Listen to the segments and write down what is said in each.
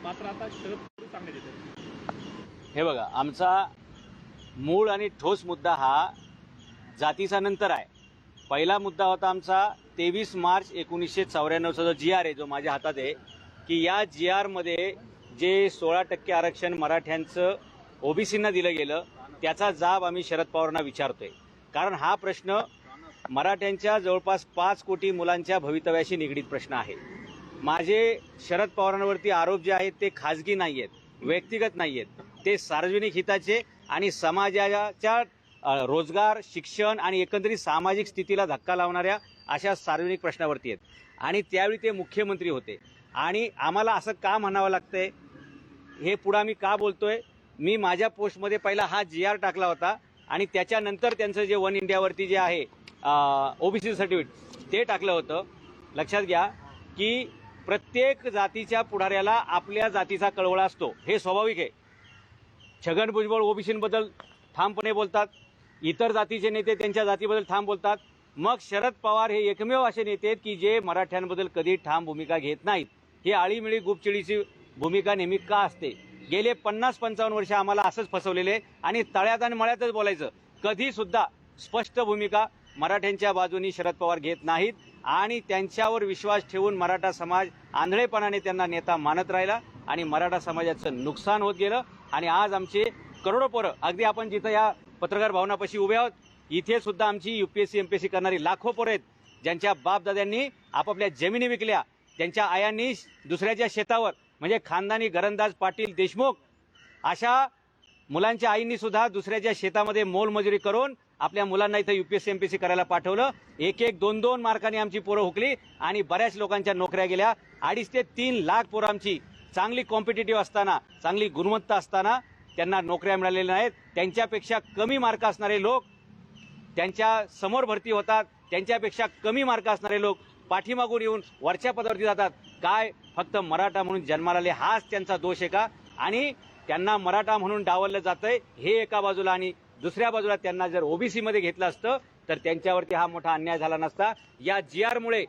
मात्र आता शरद पवार सांगण्यात येते। हे बघा, आमचा मूळ आणि ठोस मुद्दा हा जातीचा नंतर आहे। पहिला मुद्दा होता आमचा 23 मार्च 1994चा जो GR आहे, जो माझ्या हातात आहे, की या GR मध्ये जे 16% आरक्षण मराठ्यांचं ओबीसींना दिलं गेलं त्याचा जाब आम्ही शरद पवारांना विचारतोय। कारण हा प्रश्न मराठ्यांच्या जवळपास 5 कोटी मुलांच्या भवितव्याशी निगडीत प्रश्न आहे। माझे शरद पवारांवरती आरोप जे आहेत ते खाजगी नाही आहेत, व्यक्तिगत नाही आहेत, ते सार्वजनिक हिताचे आणि समाजाच्या रोजगार, शिक्षण आणि एकंदरीत सामाजिक स्थितीला धक्का लावणाऱ्या अशा सार्वजनिक प्रश्नावरती आहेत। आणि त्यावेळी ते मुख्यमंत्री होते आणि आम्हाला असं का म्हणावं लागतंय, हे पुढे मी का बोलतोय, मी माझ्या पोस्टमध्ये पहिला हा GR टाकला होता आणि त्याच्यानंतर त्यांचं जे वन इंडियावरती जे आहे ओबीसी सर्टिफिकेट ते टाकलं होतं। लक्षात घ्या की प्रत्येक जातीच्या पुढाऱ्याला आपल्या जातीचा कळवळा असतो, हे स्वाभाविक आहे। छगन भुजबळ ओबीसींबद्दल ठामपणे बोलतात, इतर जातीचे नेते त्यांच्या जातीबद्दल ठाम बोलतात। मग शरद पवार हे एकमेव असे नेते आहेत की जे मराठ्यांबद्दल कधी ठाम भूमिका घेत नाहीत। ही आळीमिळी गुपचिडीची भूमिका नेहमी का असते? गेले 50-55 वर्ष आम्हाला असंच फसवलेले आणि तळ्यात आणि मळ्यातच बोलायचं, कधी सुद्धा स्पष्ट भूमिका मराठ्यांच्या बाजूनी शरद पवार घेत नाहीत आणि त्यांच्यावर विश्वास ठेवून मराठा समाज आंधळेपणाने त्यांना नेता मानत राहिला आणि मराठा समाजाचं नुकसान होत गेलं। आणि आज आमचे करोडो पोरं, अगदी आपण जिथं या पत्रकार भवनापाशी उभे आहोत, इथे सुद्धा आमची UPSC MPSC करणारी लाखो पोरं आहेत, ज्यांच्या बापदाद्यांनी आपापल्या जमिनी विकल्या, ज्यांच्या आयांनी दुसऱ्याच्या शेतावर, म्हणजे खानदानी घरंदाज पाटील देशमुख अशा मुलांच्या आईंनी सुद्धा दुसऱ्याच्या शेतामध्ये मोलमजुरी करून आपल्या मुलांना इथं UPSC MPSC करायला पाठवलं। 1-1, 2-2 मार्कांनी आमची पोरं हुकली आणि बऱ्याच लोकांच्या नोकऱ्या गेल्या। 2.5 ते 3 लाख पोरं आमची चांगली कॉम्पिटिटिव्ह असताना, चांगली गुणवत्ता असताना त्यांना नोकऱ्या मिळालेल्या नाहीत। त्यांच्यापेक्षा कमी मार्क असणारे लोक त्यांच्या समोर भरती होतात, त्यांच्यापेक्षा कमी मार्क असणारे लोक पाठीमागून येऊन वरच्या पदावरती जातात। काय फक्त मराठा म्हणून जन्माला आले हाच त्यांचा दोष आहे का? आणि त्यांना मराठा म्हणून डावललं जातंय हे एका बाजूला, आणि दुसऱ्या बाजूला त्यांना जर ओबीसी मध्ये घेतलं असतं तर त्यांच्यावरती हा मोठा अन्याय झाला नसता। या GR मुळे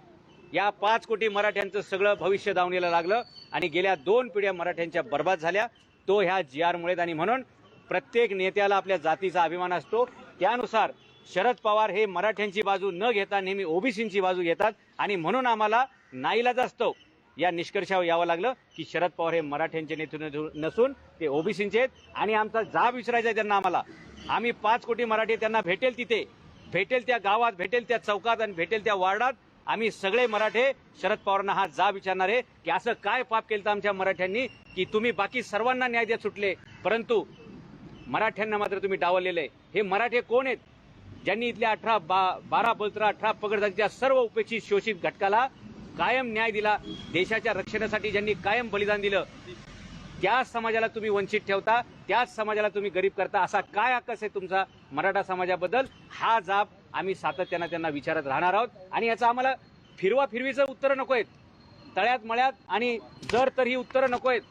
या 5 कोटी मराठ्यांचं सगळं भविष्य दावणीला लागलं आणि गेल्या 2 पिढ्या मराठ्यांच्या बर्बाद झाल्या, तो ह्या GR मुळे। आणि म्हणून प्रत्येक नेत्याला आपल्या जातीचा अभिमान असतो, त्यानुसार शरद पवार हे मराठ्यांची बाजू न घेता नेहमी ओबीसींची बाजू घेतात आणि म्हणून आम्हाला नाईलाज असतो या निष्कर्षावर यावं लागलं की शरद पवार हे मराठ्यांचे नेते नसून ते ओबीसींचे आहेत। आणि आमचा जाब विचारायचा आहे त्यांना, आम्हाला आम्ही 5 कोटी मराठी त्यांना भेटेल तिथे, भेटेल त्या गावात, भेटेल त्या चौकात आणि भेटेल त्या वार्डात आम्ही सगळे मराठे शरद पवारांना हा जाब विचारणार आहे की असं काय पाप केलं आमच्या मराठ्यांनी की तुम्ही बाकी सर्वांना न्याय देत सुटले परंतु मराठ्यांना मात्र तुम्ही डावललेलं आहे। हे मराठे कोण आहेत? ज्यांनी इथल्या 12 बलत्रा 18 पगड जातीच्या सर्व उपेक्षित शोषित घटकाला कायम न्याय दिला, देशाच्या रक्षणासाठी ज्यांनी कायम बलिदान दिलं, त्याच समाजाला तुम्ही वंचित ठेवता, त्याच समाजाला तुम्ही गरीब करता। असा काय आकस आहे तुमचा मराठा समाजाबद्दल? हा जाब आम्ही सातत्यानं त्यांना विचारत राहणार आहोत आणि याचं आम्हाला फिरवीचं उत्तरं नको आहेत, तळ्यात मळ्यात आणि जर तर ही उत्तरं नको आहेत,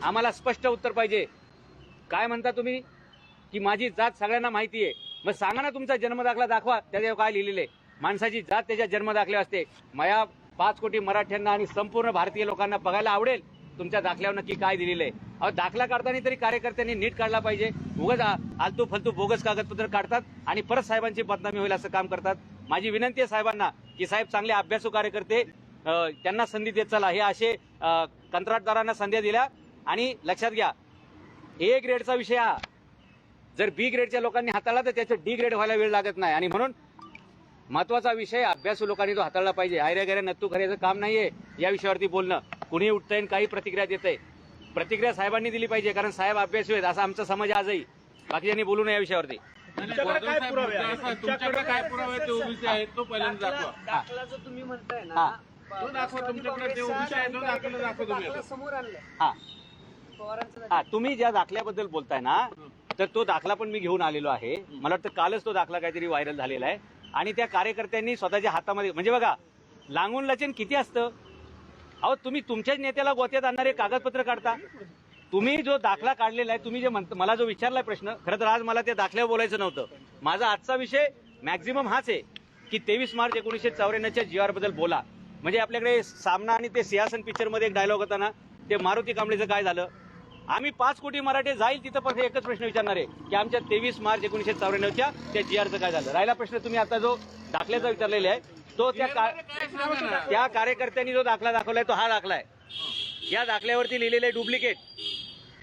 आम्हाला स्पष्ट उत्तर पाहिजे। काय म्हणता तुम्ही की माझी जात सगळ्यांना माहिती आहे, मग सांगा ना तुमचा जन्मदाखला दाखवा, त्याच्यावर काय लिहिलेलं आहे? माणसाची जात त्याच्या जन्मदाखले असते। मला 5 कोटी मराठ्यांना आणि संपूर्ण भारतीय लोकांना बघायला आवडेल तुमच्या दाखल्यावर नक्की काय दिलेलं आहे। अहो, दाखला काढताना तरी कार्यकर्त्यांनी नीट काढला पाहिजे। उगाच आलतू फलतू बोगस कागदपत्र काढतात आणि परत साहेबांची बदनामी होईल असं काम करतात। माझी विनंती आहे साहेबांना की साहेब चांगले अभ्यासू कार्यकर्ते, त्यांना संधी देत चला। हे असे कंत्राटदारांना संधी दिल्या आणि लक्षात घ्या, A ग्रेडचा विषय हा जर B ग्रेडच्या लोकांनी हाताळला तर त्याचं D ग्रेड व्हायला वेळ लागत नाही। आणि म्हणून महत्वाचा विषय अभ्यासू लोकांनी तो हाताळला पाहिजे। आयऱ्या नत्तू खऱ्याचं काम नाहीये या विषयावरती बोलणं। कुणी उठतंय काही प्रतिक्रिया देतंय, प्रतिक्रिया साहेबांनी दिली पाहिजे कारण साहेब अभ्यासू आहेत असा आमचा समाज आजही। बाकीच्यांनी बोलू नये या विषयावरती। तुमच्याकडे काय पुरावे ते ओबीसी आहेत तो पहिल्यांदा दाखवा। दाखला जो तुम्ही म्हणताय ना तो दाखवा, तुमच्याकडे ते ओबीसी आहे तो दाखवा तुम्ही समोर आणलं। हा, तुम्ही ज्या दाखल्याबद्दल बोलताय ना तर तो दाखला पण मी घेऊन आलेलो आहे। मला वाटतं कालच तो दाखला काहीतरी व्हायरल झालेला आहे आणि त्या कार्यकर्त्यांनी स्वतःच्या हातामध्ये, म्हणजे बघा लांगून लचन किती असतं। अहो, तुम्ही तुमच्याच नेत्याला गोत्यात आणणारे कागदपत्र काढता। तुम्ही जो दाखला काढलेला आहे, तुम्ही जे मला जो विचारलाय प्रश्न, खरं तर आज मला त्या दाखल्यावर बोलायचं नव्हतं। माझा आजचा विषय मॅक्झिमम हाच आहे की 23 मार्च 1994च्या GR बद्दल बोला। म्हणजे आपल्याकडे सामना आणि ते सिंहासन पिक्चर मध्ये एक डायलॉग होता ना ते मारुती कांबळेचं काय झालं? आम्ही 5 कोटी मराठे जाईल तिथं पण एकच प्रश्न विचारणार आहे की आमच्या 23 मार्च 1994च्या त्या GRचं काय झालं. राहिला प्रश्न तुम्ही आता जो दाखल्याचा विचारलेला आहे तो त्या कार्यकर्त्यांनी जो दाखला दाखवलाय तो हा दाखला आहे. या दाखल्यावरती लिहिलेलं आहे डुप्लिकेट.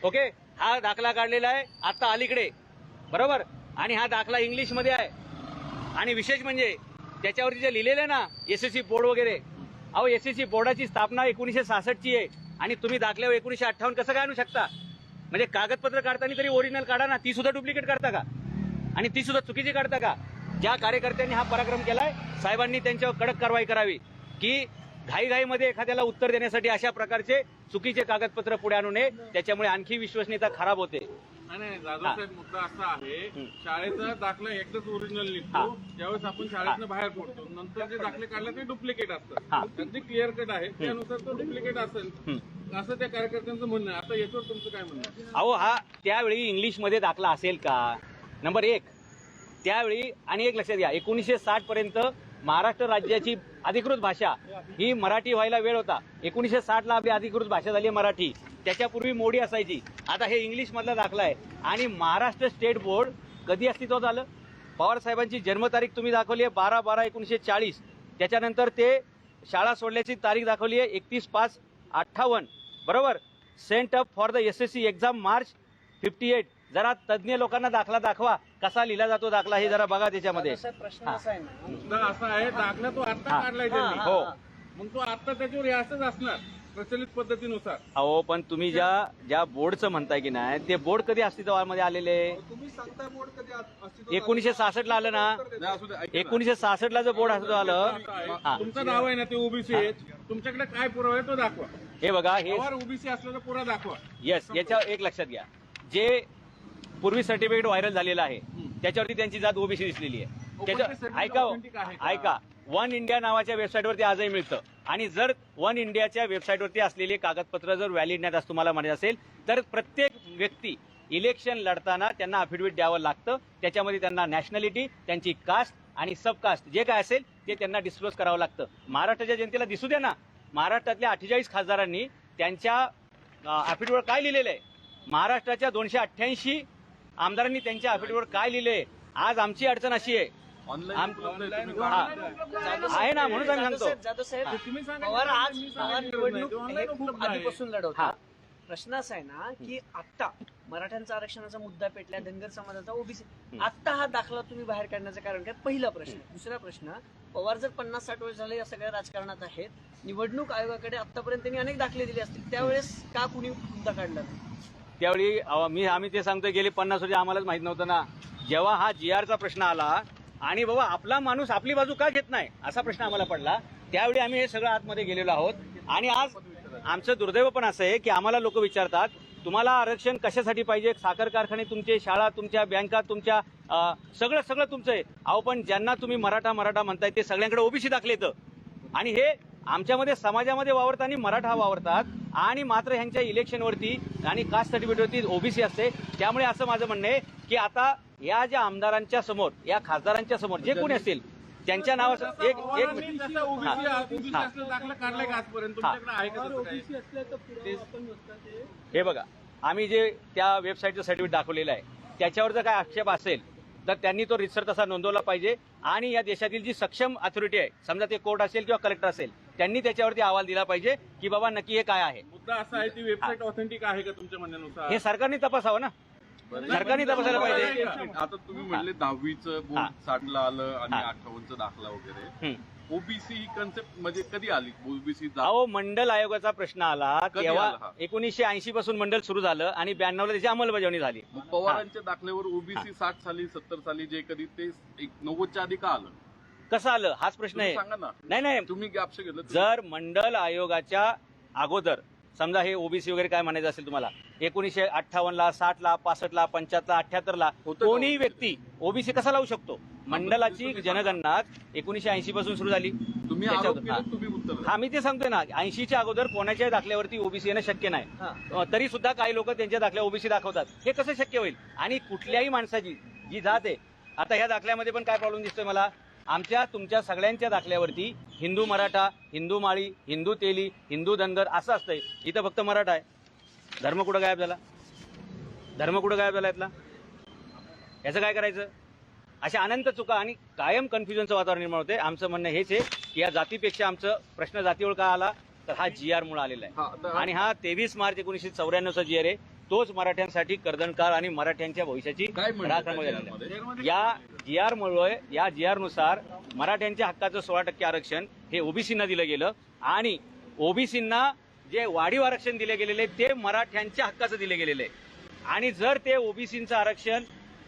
ओके, हा दाखला काढलेला आहे आता अलीकडे, बरोबर, आणि हा दाखला इंग्लिशमध्ये आहे. आणि विशेष म्हणजे त्याच्यावरती जे लिहिलेलं आहे ना SSC बोर्ड वगैरे, अहो SSC बोर्डाची स्थापना 1966ची आहे आणि तुम्ही दाखल्यावर 1958 कसं काय आणू शकता? म्हणजे कागदपत्र काढताना तरी ओरिजिनल काढा ना, ती सुद्धा डुप्लिकेट काढता का? आणि ती सुद्धा चुकीची काढता का? ज्या कार्यकर्त्यांनी हा पराक्रम केलाय साहेबांनी त्यांच्यावर कडक कारवाई करावी की घाईघाईमध्ये एखाद्याला उत्तर देण्यासाठी अशा प्रकारचे चुकीचे कागदपत्र पुढे आणू नये, त्याच्यामुळे आणखी विश्वसनीयता खराब होते. नाही जाधव साहेब, मुद्दा असा आहे शाळेचा दाखला एकदाच ओरिजिनल निघतो ज्यावेळेस आपण शाळेतनं बाहेर पडतो, नंतर जे दाखले काढले ते डुप्लिकेट असतात. अगदी क्लिअर कट आहे, त्यानुसार तो डुप्लिकेट असेल असं त्या कार्यकर्त्यांचं म्हणणं आहे. आता याच्यावर तुमचं काय म्हणणं आहे? अहो हा त्यावेळी इंग्लिशमध्ये दाखला असेल का? नंबर 1 त्यावेळी. आणि एक लक्षात घ्या, 1960 पर्यंत महाराष्ट्र राज्याची अधिकृत भाषा ही मराठी व्हायला वेळ होता. 1960ला आपली अधिकृत भाषा झाली मराठी. त्याच्यापूर्वी मोडी असायची. आता हे इंग्लिश मधला दाखला आहे. आणि महाराष्ट्र स्टेट बोर्ड कधी अस्तित्वात आलं? पवार साहेबांची जन्मतारीख तुम्ही दाखवली आहे 12/12/1940. त्याच्यानंतर ते शाळा सोडल्याची तारीख दाखवली आहे 31/5/58, बरोबर. Sent up for the SSC exam March 58. जरा तज्ञ लोकांना दाखला दाखवा, कसा लिहिला जातो दाखला हे जरा बघा त्याच्यामध्ये. प्रश्न असा आहे ना, मुद्दा असा आहे, दाखला तो आता काढलाय त्यांनी, हो, मग तो आता त्याच्यावर असंच असणार प्रचलित पद्धतीनुसार. अहो पण तुम्ही ज्या बोर्डचं म्हणताय की नाही, ते बोर्ड कधी अस्तित्वामध्ये आलेले? तुम्ही सांगताय बोर्ड कधी अस्तित्वात 1966ला आलं ना. 1966ला जो बोर्ड अस्तित्वात आलं. हा, तुमचा दावा आहे ना ते ओबीसी आहे, तुमच्याकडे काय पुरावा आहे तो दाखवा. हे बघा, हे ओबीसी असल्याचा पुरा दाखवा. येस, याच्या एक लक्षात घ्या, जे पूर्वी सर्टिफिकेट व्हायरल झालेलं आहे त्याच्यावरती त्यांची जात ओबीसी दिसलेली आहे. त्याच्या ऐका, वन इंडिया नावाच्या वेबसाईटवरती आजही मिळतं. आणि जर वन इंडियाच्या वेबसाईटवरती असलेले कागदपत्र जर व्हॅलिड नाही असं तुम्हाला माहिती असेल तर प्रत्येक व्यक्ती इलेक्शन लढताना त्यांना अफिडेव्हिट द्यावं लागतं. त्याच्यामध्ये त्यांना नॅशनॅलिटी, त्यांची कास्ट आणि सबकास्ट जे काय असेल ते त्यांना डिस्क्लोज करावं लागतं. महाराष्ट्राच्या जनतेला दिसू द्या ना, महाराष्ट्रातल्या 48 खासदारांनी त्यांच्या अफिडेव्हिटवर काय लिहिलेलं आहे, महाराष्ट्राच्या 288 आमदारांनी त्यांच्या अफिडेव्हिटवर काय लिहिलंय. आज आमची अडचण अशी आहे, आहे ना, म्हणून आम्ही सांगतो. जाधव साहेब, तुम्ही सांगा, पवार आज मी सांगा, निवडणूक online हे खूप उपलब्ध आहे. आधीपासून हा. लढवतात. प्रश्न असा आहे ना की आता मराठ्यांचा आरक्षणाचा मुद्दा पेटला, धनगर समाजाचा, ओबीसी, आता हा दाखला तुम्ही बाहेर काढण्याचं कारण काय? पहिला प्रश्न. दुसरा प्रश्न, पवार जर 50-60 वर्ष झाले या सगळ्या राजकारणात आहेत, निवडणूक आयोगाकडे आतापर्यंत त्यांनी अनेक दाखले दिले असतील, त्यावेळेस का कुणी मुद्दा काढला नाही? त्यावेळी आम्ही ते सांगतोय गेली 50 वर्ष आम्हालाच माहित नव्हतं ना. जेव्हा हा GRचा प्रश्न आला आणि बाबा आपला माणूस आपली बाजू का घेत नाही असा प्रश्न आम्हाला पडला, त्यावेळी आम्ही हे सगळं आतमध्ये गेलेलो आहोत. आणि आज आमचं दुर्दैव पण असं आहे की आम्हाला लोक विचारतात तुम्हाला आरक्षण कशासाठी पाहिजे? साखर कारखाने तुमचे, शाळा तुमच्या, बँका तुमच्या, सगळं तुमचं आहे. अहो पण ज्यांना तुम्ही मराठा म्हणताय ते सगळ्यांकडे ओबीसी दाखले येतं. आणि हे आमच्यामध्ये समाजामध्ये वावरताना मराठा वावरतात आणि मात्र ह्यांच्या इलेक्शनवरती आणि कास्ट सर्टिफिकेटवरती ओबीसी असते. त्यामुळे असं माझं म्हणणं आहे की आता या ज्या आमदारांच्या समोर, या खासदारांच्या समोर जे कोणी असतील त्यांच्या नावाचं एक पवारांनी जसा ओबीसी असलं दाखला काढलाय का आजपर्यंत? तुमच्याकडे आहे का तसं काय? हे बघा, आम्ही जे त्या वेबसाईटचं सर्टिफिकेट दाखवलेलं आहे त्याच्यावर जर काय आक्षेप असेल तर त्यांनी तो रितसर तसा नोंदवला पाहिजे. आणि या देशातील जी सक्षम अथॉरिटी आहे, समजा ते कोर्ट असेल किंवा कलेक्टर असेल, त्यांनी त्याच्यावरती अहवाल दिला पाहिजे की बाबा नक्की हे काय आहे. मुद्दा असा आहे, ती वेबसाईट ऑथेंटिक आहे का तुमच्या म्हणण्यानुसार? हे सरकारने तपासावं ना, सरकारने तपासायला पाहिजे. आता तुम्ही म्हणले 10वीचं बोर्ड 60ला आलं आणि 58चा दाखला वगैरे. ओबीसी ही कन्सेप्ट म्हणजे कधी आली? ओबीसी अहो मंडल आयोगाचा प्रश्न आला कधी तेव्हा आला हा? 1980 पासून मंडल सुरू झालं आणि 92ला त्याची अंमलबजावणी झाली. मग पवारांच्या दाखल्यावर ओबीसी 60 साली 70 साली जे कधी ते 90च्या आधी का आलं? कसं आलं हाच प्रश्न तुम्ही आहे. सांगा ना. नाही, तुम्ही गॅपशे घेतलं. जर मंडल आयोगाच्या अगोदर समजा हे ओबीसी वगैरे काय म्हणायचं असेल तुम्हाला, 1958ला, 60ला, 65ला, 75ला, 78ला कोणीही व्यक्ती ओबीसी कसा लावू शकतो? मंडलाची जनगणना 1980 पासून सुरू झाली. तुम्ही आरोप केले, तुम्ही उत्तर द्या. हा मी ते सांगतोय ना, 80च्या अगोदर कोणाच्या दाखल्यावरती ओबीसी येणं शक्य नाही. तरी सुद्धा काही लोक त्यांच्या दाखल्या ओबीसी दाखवतात. हे कसं शक्य होईल? आणि कुठल्याही माणसाची जी जात आहे, आता ह्या दाखल्यामध्ये पण काय प्रॉब्लेम दिसतोय मला, आमच्या तुमच्या सगळ्यांच्या दाखल्यावरती हिंदू मराठा, हिंदू माळी, हिंदू तेली, हिंदू धनगर असं असतंय. इथं फक्त मराठा आहे. धर्म कुठं गायब झाला? धर्म कुठं गायब झाला यातला? याचं काय करायचं? अशा अनंत चुका आणि कायम कन्फ्युजनचं वातावरण निर्माण होते. आमचं म्हणणं हेच आहे की या जातीपेक्षा आमचं प्रश्न जातीवर का आला तर हा GR मुळे आलेला आहे. आणि हा 23 मार्च 1994चा GR आहे. तोच मराठ्यांसाठी कर्दनकाळ आणि मराठ्यांच्या भविष्याची काय राखण म्हणतात या GR नुसार मराठ्यांच्या हक्काचं 16% आरक्षण हे ओबीसींना दिलं गेलं आणि ओबीसींना जे वाढीव आरक्षण दिले गेलेले ते मराठ्यांच्या हक्काचं दिले गेलेले आणि जर ते ओबीसींचं आरक्षण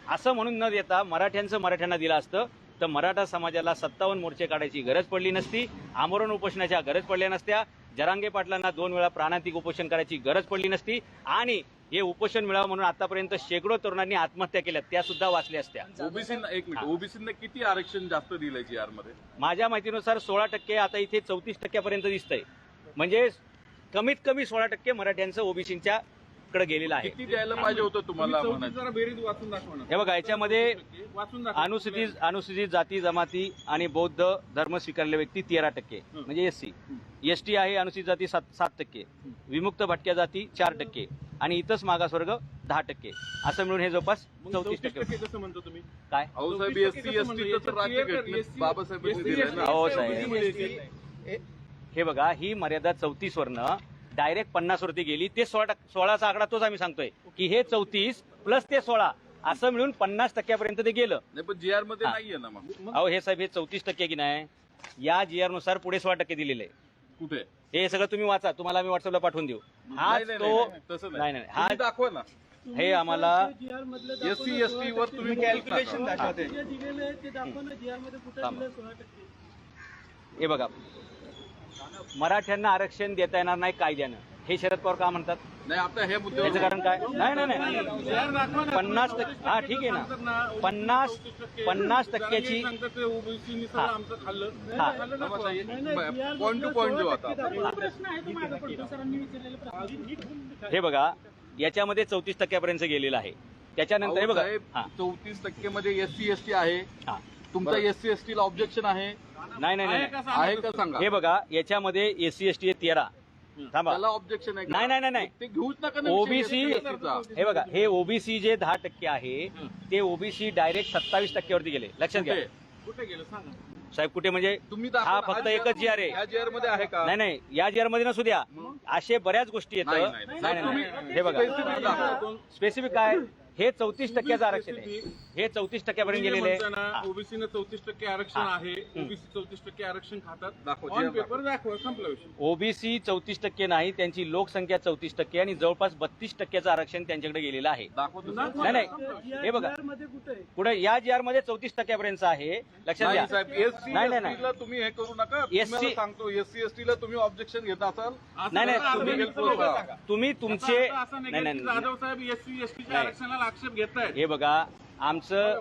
असं म्हणून न देता मराठ्यांना दिलं असतं तर मराठा समाजाला 57 मोर्चे काढायची गरज पडली नसती, आमरण उपोषणाच्या गरज पडल्या नसत्या, जरांगे पाटलांना 2 वेळा प्राणांतिक उपोषण करायची गरज पडली नसती आणि हे उपोषण मिळावं म्हणून आतापर्यंत शेकडो तरुणांनी आत्महत्या केल्या त्या सुद्धा वाचल्या असत्या. ओबीसींना एक मिनिट, ओबीसींना किती आरक्षण जास्त दिलंय GR मध्ये? माझ्या माहितीनुसार 16%, आता इथे 34% दिसतंय. म्हणजे कमीत कमी 16% मराठ्यांचं ओबीसींच्या कडे गेलेलं आहे. किती द्यायला पाहिजे होतं तुम्हाला तुम्ही म्हणायचं? जरा बेरीज वाचून दाखवा ना. हे बघा याच्यामध्ये वाचून दाखवा. अनुसूचित जाती जमाती आणि बौद्ध धर्म स्वीकारलेले व्यक्ती 13% म्हणजे SC. ST आहे अनुसूचित जाती 7%, विमुक्त भटक्या जाती 4% आणि इतरच मागासवर्ग 10%. असं मिळून हे जवळपास 34%. कसं म्हणतो तुम्ही? काय अहो साहेब, SC ST तर राज्य घटनेत बाबासाहेबांनी दिलंय ना. अहो साहेब, हे बघा ही मर्यादा 34 वरनं डायरेक्ट 50 वरती गेली. ते 16चा आकडा तोच आम्ही सांगतोय की हे 34 प्लस ते 16 असं मिळून 50% पर्यंत ते गेलं. नाही पण GR मध्ये नाहीये ना मग. अहो हे साहेब हे 34% की नाही या GR नुसार पुढे 16% दिलेले आहे. कुठे? हे सगळं तुम्ही वाचा, तुम्हाला आम्ही व्हॉट्सअपला पाठवून देऊ. हा नाही, नाही, तो नाही, तसं नाही नाही हा तुम्ही दाखवा ना. हे आम्हाला SC ST वर तुम्ही कॅल्क्युलेशन दाखवते. हे बघा मराठ्यांना आरक्षण देता येणार नाही कायद्यानं हे शरद पवार का म्हणतात? नाही आता हे याचं मुद्दे कारण काय? नाही 50% हा ठीक आहे ना 50%ची ओबीसी हा. आमचं खाल्लं. हा. पॉइंट टू पॉइंट जो आता हे बघा याच्यामध्ये 34% पर्यंत गेलेलं आहे. त्याच्यानंतर हे बघा हा 34% मध्ये SC ST आहे. हा तुमचा SC ST ला ऑब्जेक्शन आहे नाही नाही नाही आहे का सांगा? हे बघा याच्यामध्ये SC ST 13 थांबा त्याला ऑब्जेक्शन आहे का? नाही नाही नाही नाही ते घेऊच नका ना ओबीसी विषय SC ST चा. हे बघा हे ओबीसी जे 10% आहे ते ओबीसी डायरेक्ट 27% वरती गेले. लक्षात घ्या कुठे गेलं सांगा. साहेब कुठे म्हणजे तुम्ही हा दाखवा ना. फक्त एकच GR आहे. या GR मध्ये आहे का? नाही नाही या GR मध्ये नसू द्या असे बऱ्याच गोष्टी येतं. नाही, नाही, नाही. नाही, नाही, तुम्ही नाही. हे बघा specific दाखवा. स्पेसिफिक काय हे 34% आरक्षण आहे. हे 34% पर्यंत गेलेले आहे. ओबीसीनं 34% आरक्षण आहे. ओबीसी 34% आरक्षण खातात. दाखवा, ऑन जे पेपर दाखवा, संपला विषय. ओबीसी 34% नाही त्यांची लोकसंख्या 34% आणि जवळपास 32% आरक्षण त्यांच्याकडे गेलेलं आहे. दाखवतो नाही नाही हे बघा पुढे या GR मध्ये 34% पर्यंत आहे. लक्षात घ्या. नाही साहेब SC नाही, नाही, ST नाही. ला तुम्ही हे करू नका. SC तुम्हाला सांगतो SC ST ला तुम्ही ऑब्जेक्शन घेत असाल नाही, नाही, असं तुम्ही- नाही सांगा. तुम्ही तुमचे असं नाही नाही नाही की नाही. जाधव साहेब SC ST नाही. आरक्षणाला आक्षेप घेत आहेत. हे बघा आमचं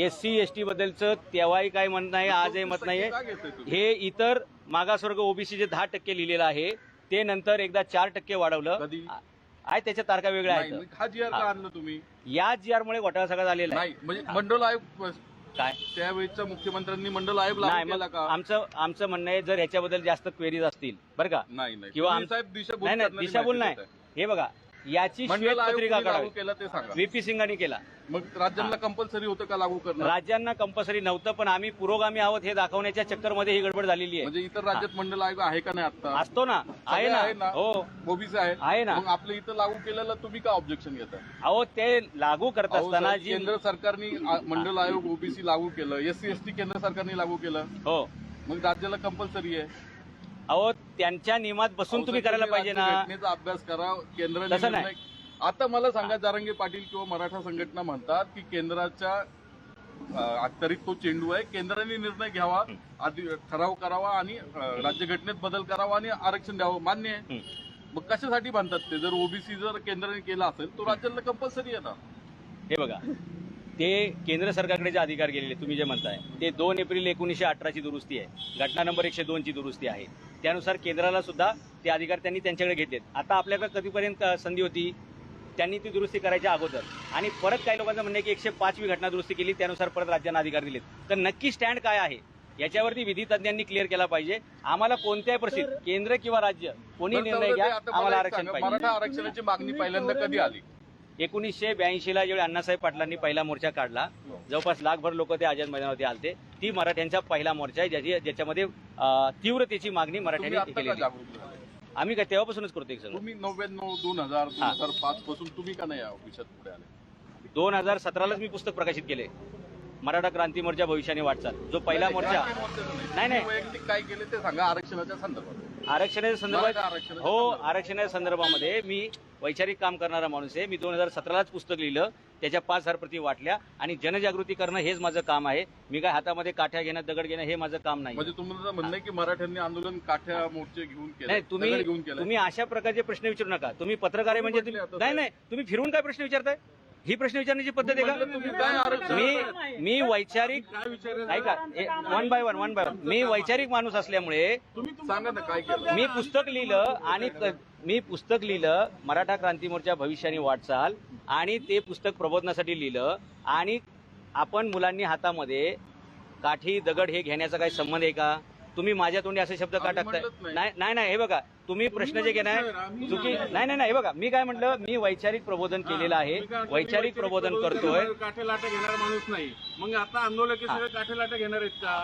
SC ST बद्दलचं तेव्हाही काय म्हणत नाही आजही मत नाहीये. का घेताय तुम्ही? हे इतर मागासवर्ग ओबीसी जे 10% लिहिलेलं आहे ते नंतर एकदा 4% वाढवलं कधी? आहे. त्याच्या तारखा वेगळ्या नाही, आहेत. मग हा GR का आणलं तुम्ही? या GR मुळे घोटाळा सगळा झालेला आहे. नाही म्हणजे मंडल आयोग काय त्यावेळेच्या मुख्यमंत्र्यांनी मंडल आयोग नाही लागू मग केला का? आमचं म्हणणं आहे जर ह्याच्याबद्दल जास्त क्वेरीज असतील बरं का नाही नाही किंवा तुम्ही साहेब दिशाभूल नाही नाही करणारी दिशाभूल माहिती नाही. देताय. हे बघा याची मंडल आयोग श्वेतपत्रिका कोणी लागू काढावी. केला ते सांगा. VP सिंगांनी केला. मग राज्यांना कंपल्सरी होतं का लागू करणं? राज्यांना कंपल्सरी नव्हतं पण आम्ही पुरोगामी आहोत हे दाखवण्याच्या चक्करमध्ये ही गडबड झालेली आहे. म्हणजे इतर राज्यात मंडल आयोग आहे का नाही आता? असतो ना आहे आहे ना ना? हो ओबीसी आहे आहे ना. मग आपलं इथं लागू केलेलं तुम्ही का ऑब्जेक्शन घेताय? अहो ते लागू करत अहो, असताना साहेब, जी केंद्र सरकारने मंडल आयोग ओबीसी लागू केलं. SC ST केंद्र सरकारने लागू केलं. हो मग राज्याला कंपल्सरी आहे. अहो त्यांच्या नियमात बसून तुम्ही करायला पाहिजे ना. घटनेचा अभ्यास करा. केंद्राने तसं नाही. निर्णय- आता मला सांगा जरांगे पाटील किंवा मराठा संघटना म्हणतात की केंद्राच्या अखत्यारीत तो चेंडू आहे. केंद्राने निर्णय घ्यावा, आधी ठराव करावा आणि राज्यघटनेत बदल करावा आणि आरक्षण द्यावं. मान्य आहे. मग कशासाठी म्हणतात ते? जर ओबीसी जर केंद्राने केला असेल तो राज्याला कंपल्सरी आहे ना. हे बघा ते केंद्र सरकारकडे जे अधिकार गेलेले तुम्ही जे म्हणताय ते 2 एप्रिल 1918 ची दुरुस्ती आहे. घटना नंबर 102 ची दुरुस्ती आहे. त्यानुसार केंद्राला सुद्धा ते अधिकार त्यांनी त्यांच्याकडे घेतलेत. आता आपल्याकडे कधीपर्यंत संधी होती? त्यांनी ती दुरुस्ती करायच्या अगोदर आणि परत काही लोकांचं म्हणणं आहे की 105वी घटना दुरुस्ती केली त्यानुसार परत राज्यांना अधिकार दिलेत. तर नक्की स्टँड काय आहे याच्यावरती विधी तज्ञांनी क्लिअर केला पाहिजे. आम्हाला कोणत्याही परिस्थितीत केंद्र किंवा राज्य कोणी निर्णय घ्या, आता आम्हाला मला एक आरक्षण सांगा, पाहिजे. मराठा आरक्षणाची मागणी पहिल्यांदा कधी आली? 1982ला ज्यावेळी अण्णासाहेब पाटलांनी पहिला मोर्चा काढला, जवळपास लाखभर लोक ते आझाद मैदानावरती आलते. ती मराठ्यांचा पहिला मोर्चा आहे ज्याच्यामध्ये तीव्रतेची मागणी तुम्ही मराठ्यांनी आता का केलेली. जागरूक झाले? आम्ही काय तेव्हापासूनच करतोय सगळं. तुम्ही 99, 2000, 2005 पासून तुम्ही का नाही या विषयात पुढे आले? 2017लाच मी पुस्तक प्रकाशित केले, मराठा क्रांती मोर्चा भविष्याने वाटचाल, जो पहिला मोर्चा. नाही, नाही. वैयक्तिक काय केले ते सांगा आरक्षणाच्या संदर्भात. आरक्षणाच्या संदर्भात मराठा आरक्षणाच्या हो, संदर्भात. आरक्षणाच्या संदर्भामध्ये मी वैचारिक काम करणारा माणूस आहे. मी 2017लाच पुस्तक लिहिलं, त्याच्या 5,000 प्रती वाटल्या आणि जनजागृती करणं हेच माझं काम आहे. मी काय हातामध्ये काठ्या घेणं, दगड घेणं हे माझं काम नाही. म्हणजे तुम्हाला म्हणणं आहे की मराठ्यांनी आंदोलन काठ्या मोर्चे घेऊन केलं, नाही, दगड घेऊन केलं? तुम्ही अशा प्रकारचे प्रश्न विचारू नका. तुम्ही पत्रकार आहे म्हणजे म्हटले आता नाही नाही, तुम्ही फिरून काय प्रश्न विचारताय? ही प्रश्न विचारण्याची पद्धत आहे म्हटलं तुम्ही काय का? आरक्षण मी वैचारिक काय विचार ऐका, वन बाय वन मी वैचारिक माणूस असल्यामुळे सांगा ना काय केलं? मी पुस्तक लिहिलं मराठा क्रांती मोर्चा भविष्याने वाटचाल, आणि ते पुस्तक प्रबोधनासाठी लिहिलं. आणि आपण मुलांनी हातामध्ये काठी दगड हे घेण्याचा काही संबंध आहे का? तुम्ही माझ्या तोंडी असे शब्द का आम्ही टाकताय? म्हटलंच नाही नाही नाही, हे बघा, तुम्ही प्रश्न जे घेणार चुकी. नाही नाही नाही, हे बघा, मी काय म्हटलं, मी वैचारिक प्रबोधन केलेलं आहे, वैचारिक प्रबोधन करतोय. काठे लाटे घेणारा माणूस नाही. मग आता आंदोलक सगळे काठे लाटे घेणार आहेत का,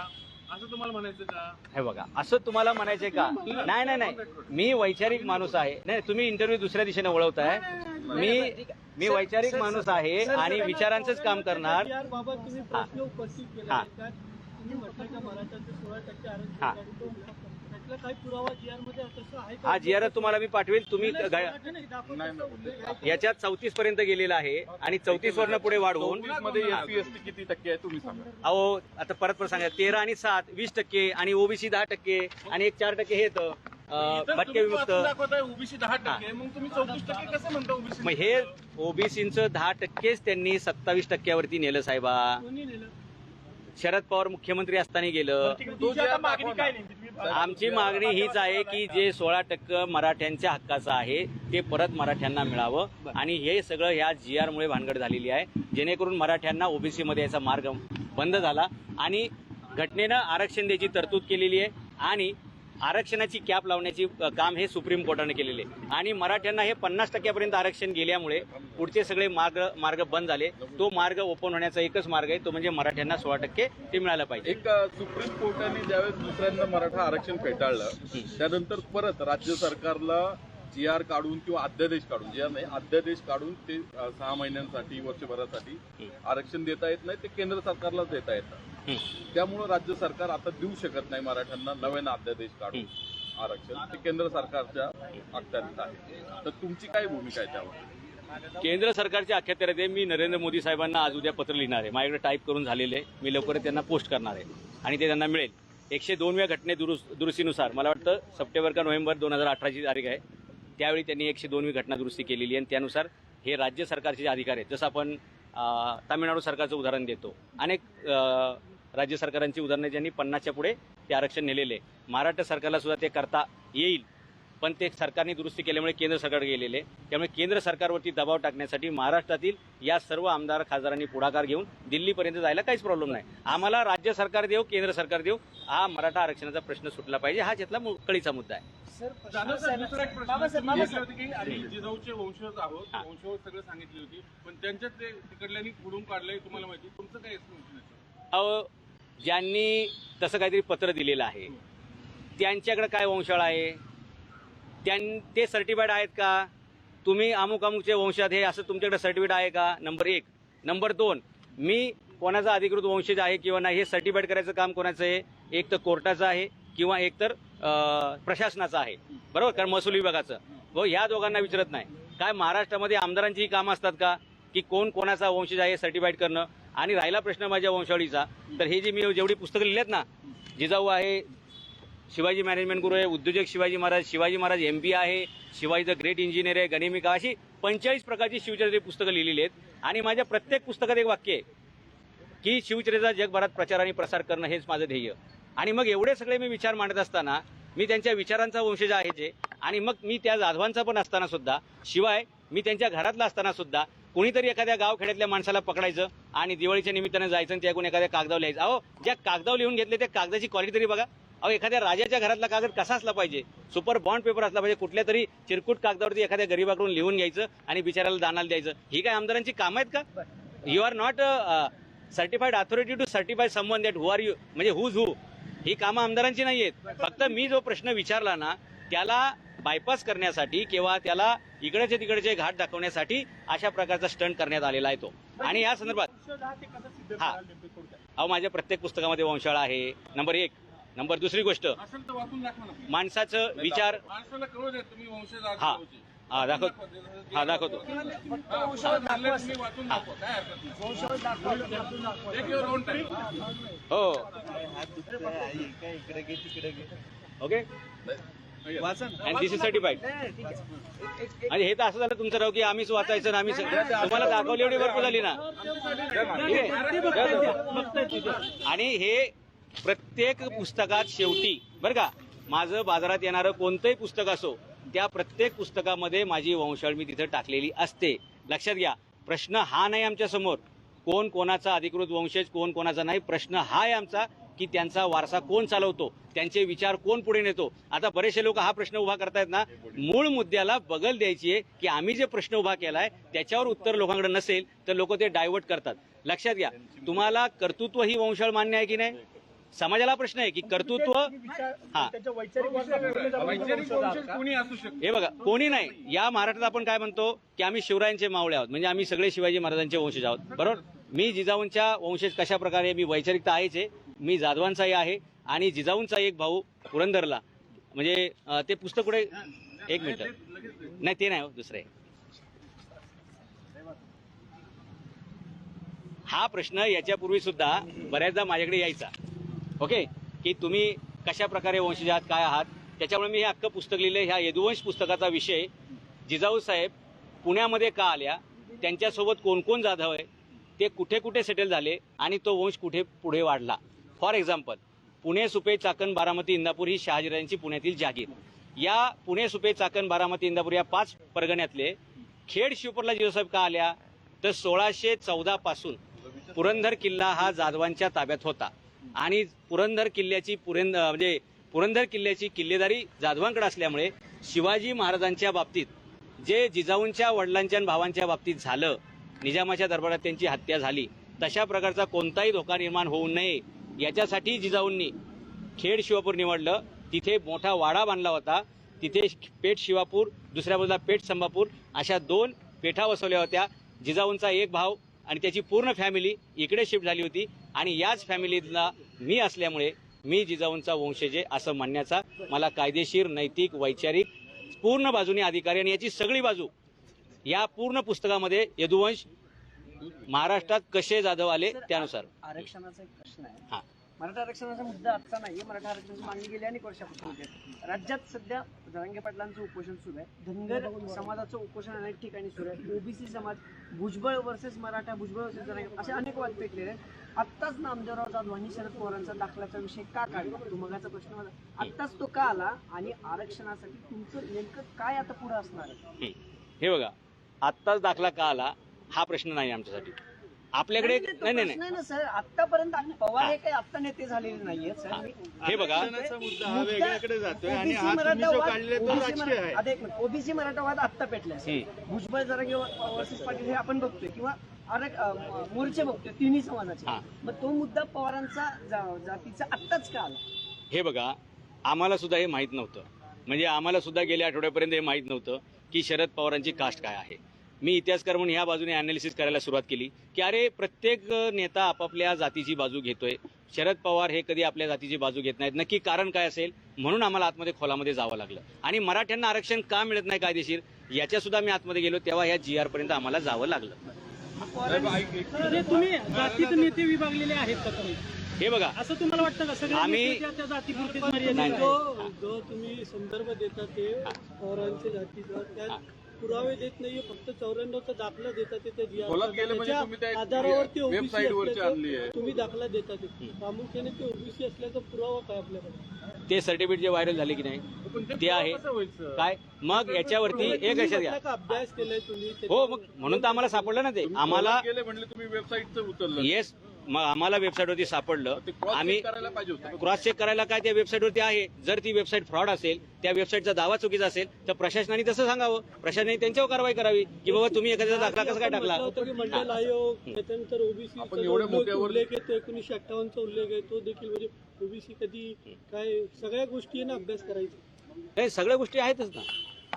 असं तुम्हाला म्हणायचं का? हे बघा, असं तुम्हाला म्हणायचंय का? नाही नाही नाही, मी वैचारिक माणूस आहे. नाही, तुम्ही इंटरव्ह्यू दुसऱ्या दिशेने वळवताय. मी वैचारिक माणूस आहे आणि विचारांचंच काम करणार. बाबत तुम्ही प्रश्न उपस्थित केला हा. आहे. त्यात तुम्ही म्हटलं का मराठ्यांचं 16% आरक्षण हा. आणि तो त्यातला काही पुरावा जीआर मध्ये तसं आहे का? हा GR तुम्हाला मी पाठवेल. तुम्ही नाही, गा- 16% नाही, दाखवा नाही, तसा उल्लेख आहे. याच्यात 34 पर्यंत गेलेला आहे आणि 34 वरनं पुढे वाढवून मध्ये SC ST किती टक्के आहे तुम्ही सांगा. अहो, आता परत सांगा, 13 आणि 7 20% आणि ओबीसी 10% आणि एक 4% हे येतं भटके विमुक्त. दाखवताय ओबीसी 10%, मग तुम्ही 34% कसं म्हणता ओबीसी? मग हे ओबीसीचं 10%च त्यांनी 27% नेलं साहेबा. कोणी नेलं? शरद पवार मुख्यमंत्री असताना गेलं. तो जे आता मागणी काय आमची मागणी हीच आहे की जे 16% मराठ्यांच्या हक्काचं आहे ते परत मराठ्यांना मिळावं. आणि हे सगळं ह्या GR मुळे भानगड झालेली आहे, जेणेकरून मराठ्यांना ओबीसी मध्ये याचा मार्ग बंद झाला. आणि घटनेनं आरक्षण द्यायची तरतूद केलेली आहे आणि आरक्षणाची कॅप लावण्याची काम हे सुप्रीम कोर्टाने केलेले आहे. आणि मराठ्यांना हे 50% आरक्षण गेल्यामुळे पुढचे सगळे मार्ग बंद झाले. तो मार्ग ओपन होण्याचा एकच मार्ग आहे, तो म्हणजे मराठ्यांना 16% ते मिळालं पाहिजे. एक सुप्रीम कोर्टाने ज्यावेळेस दुसऱ्यांदा मराठा आरक्षण फेटाळलं, त्यानंतर परत राज्य सरकारला GR काढून किंवा अध्यादेश काढून, GR नाही अध्यादेश काढून ते 6 महिन्यांसाठी वर्षभरासाठी आरक्षण देता येत नाही, ते केंद्र सरकारलाच देता येतं. त्यामुळे राज्य सरकार आता देऊ शकत नाही मराठ्यांना नव्यानं अध्यादेश काढून आरक्षण, ते केंद्र सरकारच्या अखत्यारीत आहे. तर तुमची काय भूमिका आहे त्यावर? केंद्र सरकारच्या अखत्यारीत आहे. मी नरेंद्र मोदी साहेबांना आज उद्या पत्र लिहिणार आहे, माझ्याकडे टाईप करून झालेले आहे. मी लवकरच त्यांना पोस्ट करणार आहे आणि ते त्यांना मिळेल. 102व्या घटने दुरुस्तीनुसार मला वाटतं सप्टेंबर का नोव्हेंबर 2018ची तारीख आहे, त्यावेळी त्यांनी 102वी घटना दुरुस्ती केलेली आहे. आणि त्यानुसार हे राज्य सरकारचे जे अधिकार आहेत, जसं आपण तामिळनाडू सरकारचं उदाहरण देतो, अनेक राज्य सरकारांची उदाहरणं ज्यांनी 50च्या पुढे ते आरक्षण नेलेले आहे. महाराष्ट्र सरकारला सुद्धा ते करता येईल, पण ते सरकारने दुरुस्ती केल्यामुळे केंद्र सरकारकडे गेलेले. त्यामुळे केंद्र सरकारवरती दबाव टाकण्यासाठी महाराष्ट्रातील या सर्व आमदार खासदारांनी पुढाकार घेऊन दिल्लीपर्यंत जायला काहीच प्रॉब्लेम नाही. आम्हाला राज्य सरकार देऊ, केंद्र सरकार देऊ, हा मराठा आरक्षणाचा प्रश्न सुटला पाहिजे, हा त्यातला कळीचा मुद्दा आहे. सर, जाधव साहेब, दुसरा एक प्रश्न. बाबासाहेब, म्हटलं होतं की आम्ही जिजाऊचे वंशज आहोत, वंशवळ सगळं सांगितली होती, पण त्यांच्यात ते तिकडल्यांनी खोडून काढलंय, तुम्हाला माहिती. तुमचं काय एक्सप्लेनेशन आहे? अहो, ज्यांनी तसं काहीतरी पत्र दिलेलं आहे त्यांच्याकडे काय वंशाळ आहे? ते सर्टिफाईड आहेत का? तुम्ही अमुक अमुकचे वंशात हे असं तुमच्याकडे सर्टिफिकेट आहे का? नंबर 1. नंबर 2, मी कोणाचा अधिकृत वंशज आहे किंवा नाही हे सर्टिफाईड करायचं काम कोणाचं आहे? एक तर कोर्टाचं आहे किंवा एक तर प्रशासनाचं आहे, बरोबर? कारण महसूल विभागाचं. व ह्या दोघांना विचारत नाही. काय महाराष्ट्रामध्ये आमदारांची कामं असतात का की कोण कोणाचा वंशज आहे सर्टिफाईड करणं? आणि राहिला प्रश्न माझ्या वंशावळीचा, तर हे जी मी जेवढी पुस्तकं लिहिलेत ना, जिजाऊ आहे, शिवाजी मॅनेजमेंट गुरु आहे, उद्योजक शिवाजी महाराज MP आहे, शिवाजी द ग्रेट इंजिनियर आहे, गनिमिका, अशी 45 प्रकारची शिवचरित्र पुस्तकं लिहिलेली आहेत. आणि माझ्या प्रत्येक पुस्तकात एक वाक्य आहे की शिवचरित्राचा जगभरात प्रचार आणि प्रसार करणं हेच माझं ध्येय. आणि मग एवढे सगळे मी विचार मांडत असताना मी त्यांच्या विचारांचा वंशज आहे जे, आणि मग मी त्या जाधवांचा पण असताना सुद्धा, शिवाय मी त्यांच्या घरातला असताना सुद्धा कोणीतरी एखाद्या गावखेड्यातल्या माणसाला पकडायचं आणि दिवाळीच्या निमित्तानं जायचं आणि त्याकडून एखाद्या कागदावर लिहायचं. अहो, ज्या कागदावर लिहून घेतले त्या कागदाची क्वालिटी तरी बघा. अहो, एखाद्या राजाच्या घरातला कागद कसा असला पाहिजे, सुपर बॉन्ड पेपर असला पाहिजे. कुठल्या तरी चिरकुट कागदावरती एखाद्या गरीबाकडून लिहून घ्यायचं आणि बिचाराला दानाला द्यायचं. ही काय आमदारांची कामं आहेत का? You are not certified authority to certify someone that who are you, म्हणजे हुज हु. ही कामं आमदारांची नाही आहेत. फक्त मी जो प्रश्न विचारला ना त्याला बायपास करण्यासाठी किंवा त्याला इकडेचे तिकडेचे घाट दाखवण्यासाठी अशा प्रकारचा स्टंट करण्यात आलेला आहे तो. आणि या संदर्भात हा, अहो, माझ्या प्रत्येक पुस्तकामध्ये वंशावळ आहे, नंबर 1. नंबर दुसरी गोष्ट, असेल तर वाचून दाखवा ना. माणसाचं विचार. माणसाला कळू द्या तुम्ही वंशज आहात हा गावचे. हा दाखवतो. हा दाखवतो. वंशावळ दाखवा तुम्ही वाचून दाखवा, काय हरकत नाही. वंशावळ दाखवा. Take your own time. हो, okay. And this is certified. ठीक आहे. आणि हे तर असं झालं तुमचं राव की आम्हीच वाचायचं आणि आम्हीच तुम्हाला दाखवली एवढी भरपूर झाली ना. ठीक आहे? आणि हे प्रत्येक पुस्तकात शेवटी बरं का, माझं बाजारात येणारं कोणतंही पुस्तक असो त्या प्रत्येक पुस्तकामध्ये माझी वंशावळ मी तिथे टाकलेली असते. लक्षात घ्या, प्रश्न हा नाही आमच्या समोर कोण कोणाचा अधिकृत वंशज, कोण कोणाचा नाही. प्रश्न हा आहे आमचा की त्यांचा वारसा कोण चालवतो, त्यांचे विचार कोण पुढे नेतो. आता बरेचसे लोक हा प्रश्न उभा करतायत ना, मूळ मुद्द्याला बगल द्यायची आहे की आम्ही जे प्रश्न उभा केलाय त्याच्यावर उत्तर लोकांकडे नसेल तर लोक ते डायव्हर्ट करतात. लक्षात घ्या, तुम्हाला कर्तृत्व ही वंशावळ मान्य आहे की नाही? समाजाला प्रश्न आहे की कर्तृत्व हा वैचारिक वंशज कोणी असू शकतो. हे बघा, कोणी नाही. या महाराष्ट्रात आपण काय म्हणतो की आम्ही शिवरायांचे मावळे आहोत, म्हणजे आम्ही सगळे शिवाजी महाराजांचे वंशज आहोत. बरोबर. मी जिजाऊंच्या वंशज कशा प्रकारे, मी वैचारिकता आहेच आहे, मी जाधवांचाही आहे आणि जिजाऊंचा एक भाऊ पुरंदरला, म्हणजे ते पुस्तक कुठे, एक मिनिट, नाही ते नाही हो, दुसरे. हा प्रश्न याच्यापूर्वी सुद्धा बऱ्याचदा माझ्याकडे यायचा, ओके, की तुम्ही कशा प्रकारे वंशज आहात, काय आहात. त्याच्यामुळे मी हे अख्खं पुस्तक लिहिलं. ह्या यदुवंश पुस्तकाचा विषय जिजाऊ साहेब पुण्यामध्ये का आल्या, त्यांच्यासोबत कोण कोण जाधव आहे, ते कुठे कुठे सेटल झाले आणि तो वंश कुठे पुढे वाढला. फॉर एक्झाम्पल, पुणे, सुपे, चाकण, बारामती, इंदापूर ही शहाजीराजांची पुण्यातील जागीर. या पुणे, सुपे, चाकण, बारामती, इंदापूर या 5 परगण्यातले खेड शिवपूरला जिजाऊसाहेब का आल्या, तर 1614 पासून पुरंदर किल्ला हा जाधवांच्या ताब्यात होता आणि पुरंदर किल्ल्याची किल्लेदारी जाधवांकडे असल्यामुळे शिवाजी महाराजांच्या बाबतीत जे जिजाऊंच्या वडिलांच्या आणि भावांच्या बाबतीत झालं, निजामाच्या दरबारात त्यांची हत्या झाली, तशा प्रकारचा कोणताही धोका निर्माण होऊ नये याच्यासाठी जिजाऊंनी खेड शिवापूर निवडलं. तिथे मोठा वाडा बांधला होता. तिथे पेठ शिवापूर, दुसऱ्या बाजूला पेठ संभापूर अशा 2 पेठा वसवल्या होत्या. जिजाऊंचा एक भाव आणि त्याची पूर्ण फॅमिली इकडे शिफ्ट झाली होती आणि याच फॅमिलीतला मी असल्यामुळे मी जिजाऊंचा वंशज आहे असं म्हणण्याचा मला कायदेशीर, नैतिक, वैचारिक पूर्ण बाजूने अधिकार आहे. आणि याची सगळी बाजू या पूर्ण पुस्तकामध्ये यदुवंश महाराष्ट्रात कसे जाधव आले त्यानुसार. आरक्षणाचा एक प्रश्न आहे. हा. मराठा आरक्षणाचा मुद्दा आता नाहीये. मराठा आरक्षणाची मागणी गेली अनेक वर्षापासून होते. राज्यात सध्या जरांगे पाटलांचं उपोषण सुरू आहे. धनगर समाजाचं उपोषण अनेक ठिकाणी सुरू आहे. ओबीसी समाज, भुजबळ वर्सेस मराठा, भुजबळ वर्सेस जरांगे, असे अनेक वाद पेटलेले आहेत. आत्ताच नामदेवराव जाधवांनी शरद पवारांचा दाखल्याचा विषय का काढला, तो मगाचा प्रश्न मला आत्ताच तो का आला आणि आरक्षणासाठी तुमचं नेमकं काय आता पुढे असणार आहे? हे बघा, आत्ताच दाखला का आला हा प्रश्न नाही आमच्यासाठी. आपल्याकडे नाही ना सर, आतापर्यंत पवार हे काही आत्ता नेते झालेले नाहीये सर. हे बघा, ओबीसी मराठावाद आत्ता पेटलाय. भुजबळ जरांगे वर्सेस पाटील हे आपण बघतोय किंवा मोर्चे बघतोय तिन्ही समाजाचे. मग तो मुद्दा पवारांचा जातीचा आत्ताच का आला? हे बघा, आम्हाला सुद्धा हे माहीत नव्हतं. म्हणजे आम्हाला सुद्धा गेल्या आठवड्यापर्यंत हे माहीत नव्हतं की शरद पवारांची कास्ट काय आहे. मी इतिहासकार म्हणून ह्या बाजूने अनालिसिस करायला सुरुवात केली की अरे प्रत्येक नेता आपापल्या जातीची बाजू घेतोय, शरद पवार हे कधी आपल्या जातीची बाजू घेत नाहीत. नक्की कारण काय असेल, म्हणून आम्हाला आतमध्ये खोलामध्ये जावं लागलं. आणि मराठ्यांना आरक्षण का मिळत नाही कायदेशीर याच्या सुद्धा मी आतमध्ये गेलो, तेव्हा ह्या GR पर्यंत आम्हाला जावं लागलं. तुम्ही जातीचे नेते विभागलेले आहेत का तुम्ही? हे बघा, असं तुम्हाला वाटतं का सगळे आम्ही- नेते त्या जातीपुरतेच मर्यादित? जो तुम्ही संदर्भ देता ते पवारांच्या जातीचा त्या पुरावे देत नाहीये, फक्त 94चा दाखला देतात ते बोलत गेले म्हणजे तुम्ही त्या आधारावरती वेबसाईट वरची आणली आहे. तुम्ही दाखला देतात. प्रामुख्याने ते ओबीसी असल्याचा पुरावा काय आपल्याकडे? ते सर्टिफिकेट जे व्हायरल झाले की नाही पण ते आहे कसं व्हायचं? काय मग याच्यावरती एक लक्षात घ्या. का अभ्यास केलाय तुम्ही हो मग म्हणून तर आम्हाला सापडलं ना ते आम्हाला गेले म्हणले तुम्ही वेबसाईटचं उचललं येस मग आम्हाला वेबसाईटवरती सापडलं ते क्रॉस आम्ही चेक करायला पाहिजे होतं. क्रॉस चेक करायला काय त्या वेबसाईटवरती आहे. जर ती वेबसाईट फ्रॉड असेल त्या वेबसाईटचा दावा चुकीचा असेल तर प्रशासनाने तसं सांगावं. प्रशासनाने त्यांच्यावर कारवाई करावी की बाबा तुम्ही एखाद्याचा दाखला कसा काय टाकला. होतं की मंडल आयोग त्याच्यानंतर ओबीसी आपण एवढ्या मोठ्यावर- उल्लेख आहे 1958चा उल्लेख आहे तो देखील म्हणजे ओबीसी कधी काय सगळ्या गोष्टी आहे ना अभ्यास करायचा. हे सगळ्या गोष्टी आहेतच ना.